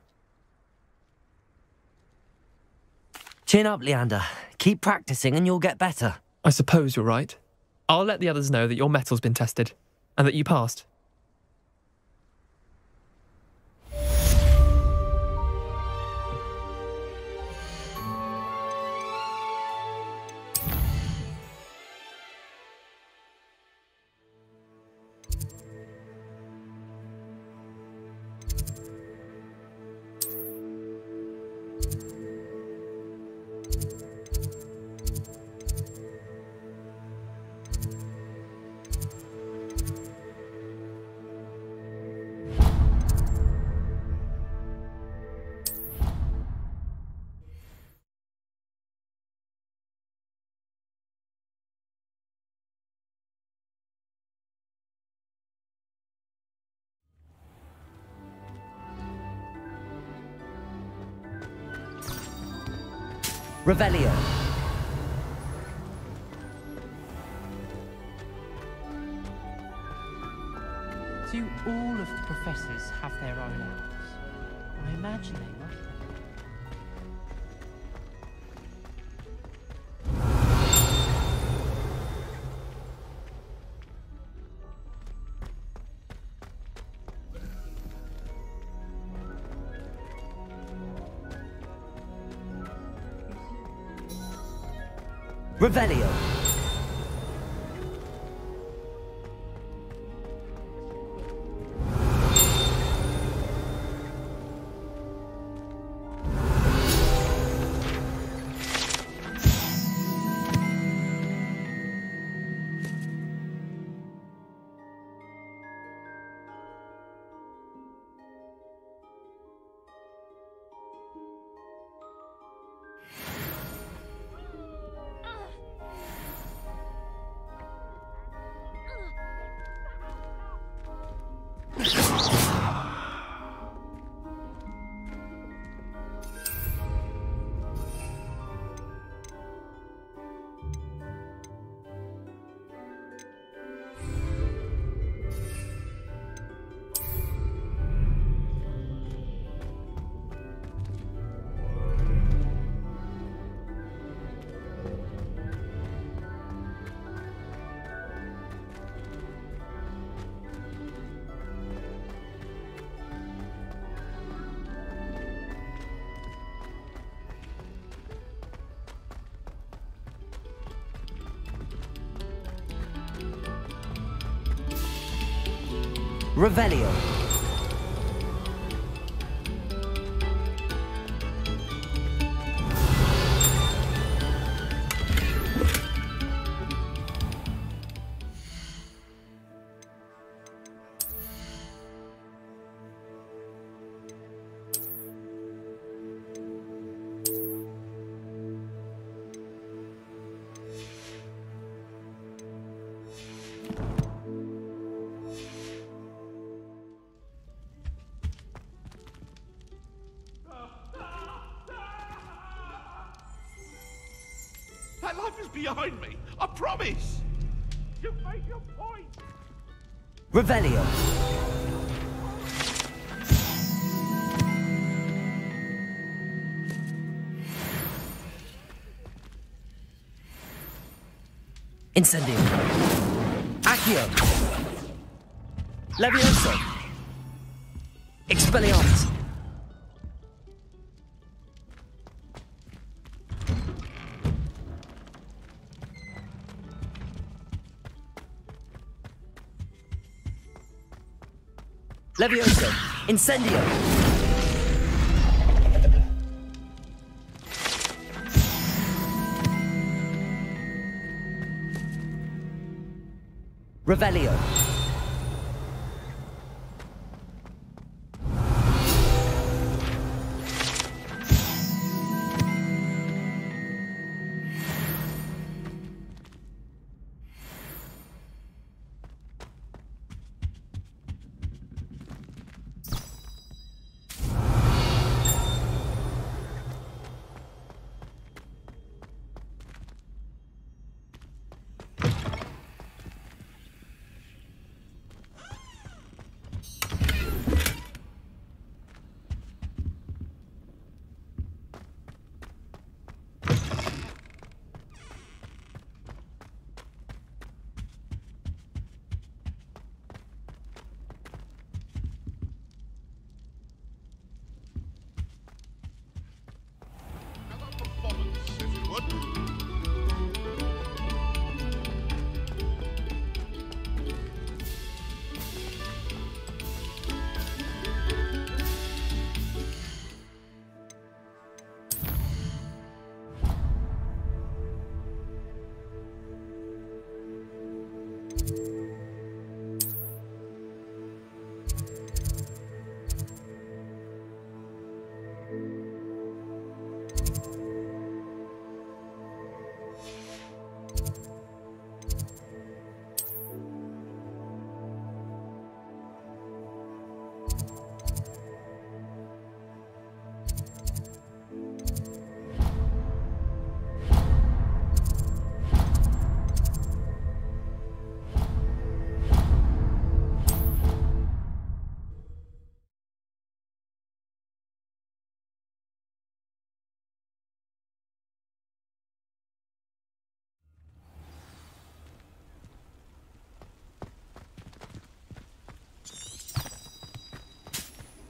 Chin up, Leander. Keep practicing and you'll get better. I suppose you're right. I'll let the others know that your metal's been tested, and that you passed. Revelio. Do all of the professors have their own owls? I imagine they must. Revelio. Revelio. That life is behind me. I promise. You made your point. Revelio. Incendio. Accio. Levioso. Expelliarmus. Levioso. Incendio. Revelio.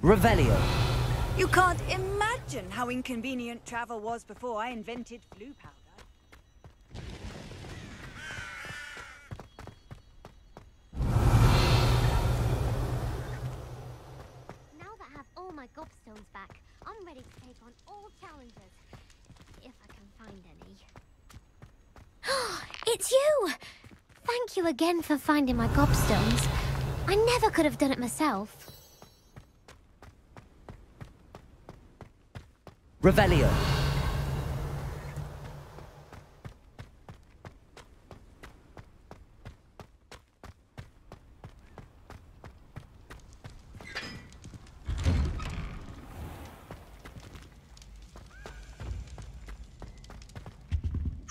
Revelio. You can't imagine how inconvenient travel was before I invented flu powder. Now that I have all my gobstones back, I'm ready to take on all challenges. If I can find any. It's you! Thank you again for finding my gobstones. I never could have done it myself. Revelio.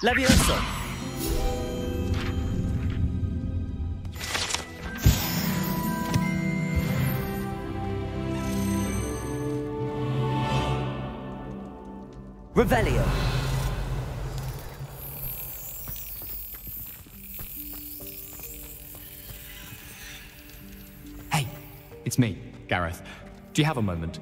Levioso. Revelio. Hey, it's me, Gareth. Do you have a moment?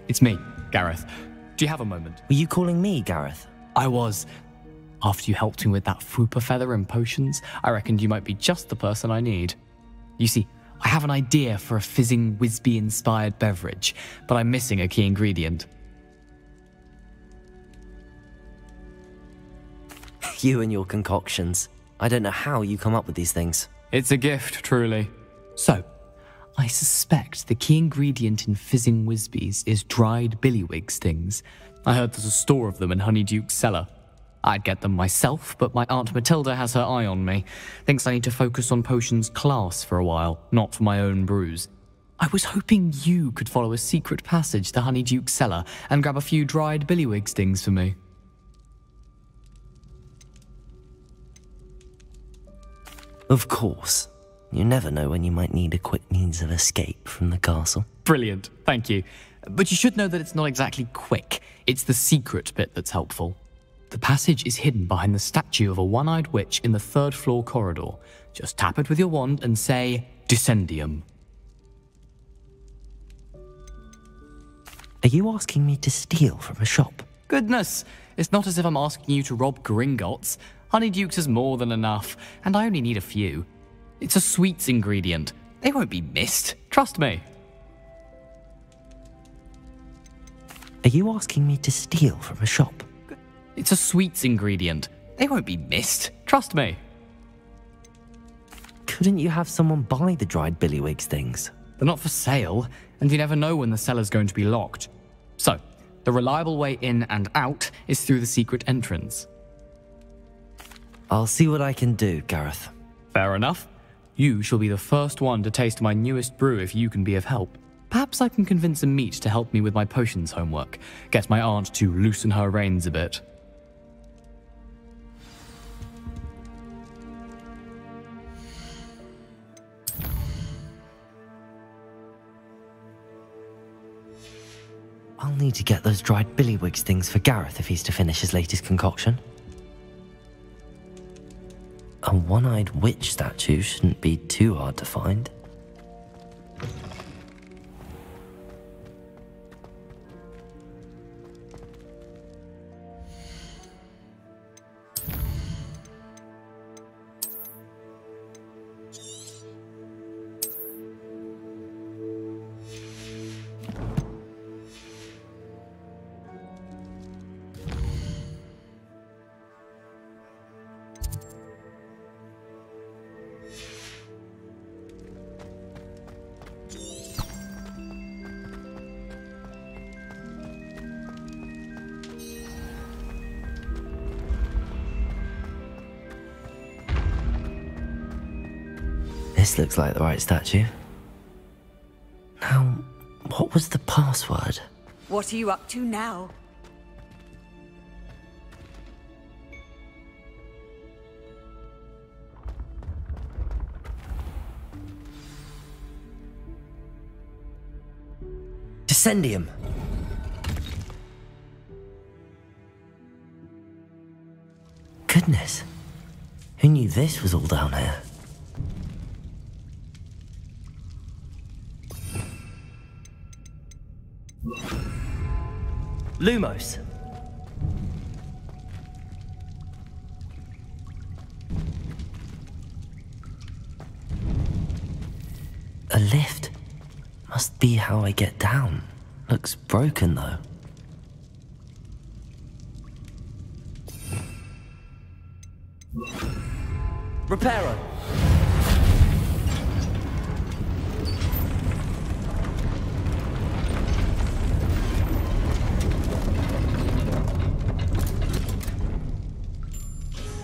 It's me, Gareth. Do you have a moment? Were you calling me, Gareth? I was. After you helped me with that Fupa feather and potions, I reckoned you might be just the person I need. You see, I have an idea for a fizzing Whizbee-inspired beverage, but I'm missing a key ingredient. You and your concoctions. I don't know how you come up with these things. It's a gift, truly. So, I suspect the key ingredient in fizzing Whizbees is dried billywig stings. I heard there's a store of them in Honeyduke's cellar. I'd get them myself, but my Aunt Matilda has her eye on me. Thinks I need to focus on potions class for a while, not for my own brews. I was hoping you could follow a secret passage to Honeyduke's cellar and grab a few dried billywig stings for me. Of course. You never know when you might need a quick means of escape from the castle. Brilliant, thank you. But you should know that it's not exactly quick. It's the secret bit that's helpful. The passage is hidden behind the statue of a one-eyed witch in the third-floor corridor. Just tap it with your wand and say, Descendium. Are you asking me to steal from a shop? Goodness, it's not as if I'm asking you to rob Gringotts. Honeyduke's is more than enough, and I only need a few. It's a sweets ingredient. They won't be missed. Trust me. Are you asking me to steal from a shop? It's a sweets ingredient. They won't be missed. Trust me. Couldn't you have someone buy the dried billywig things? They're not for sale, and you never know when the cellar's going to be locked. So, the reliable way in and out is through the secret entrance. I'll see what I can do, Gareth. Fair enough. You shall be the first one to taste my newest brew if you can be of help. Perhaps I can convince a meat to help me with my potions homework. Get my aunt to loosen her reins a bit. I'll need to get those dried billywig things for Gareth if he's to finish his latest concoction. A one-eyed witch statue shouldn't be too hard to find. This looks like the right statue. Now, what was the password? What are you up to now? Descendium. Goodness. Who knew this was all down here? Lumos. A lift. Must be how I get down. Looks broken though. Reparo.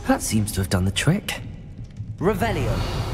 That seems to have done the trick. Revelio.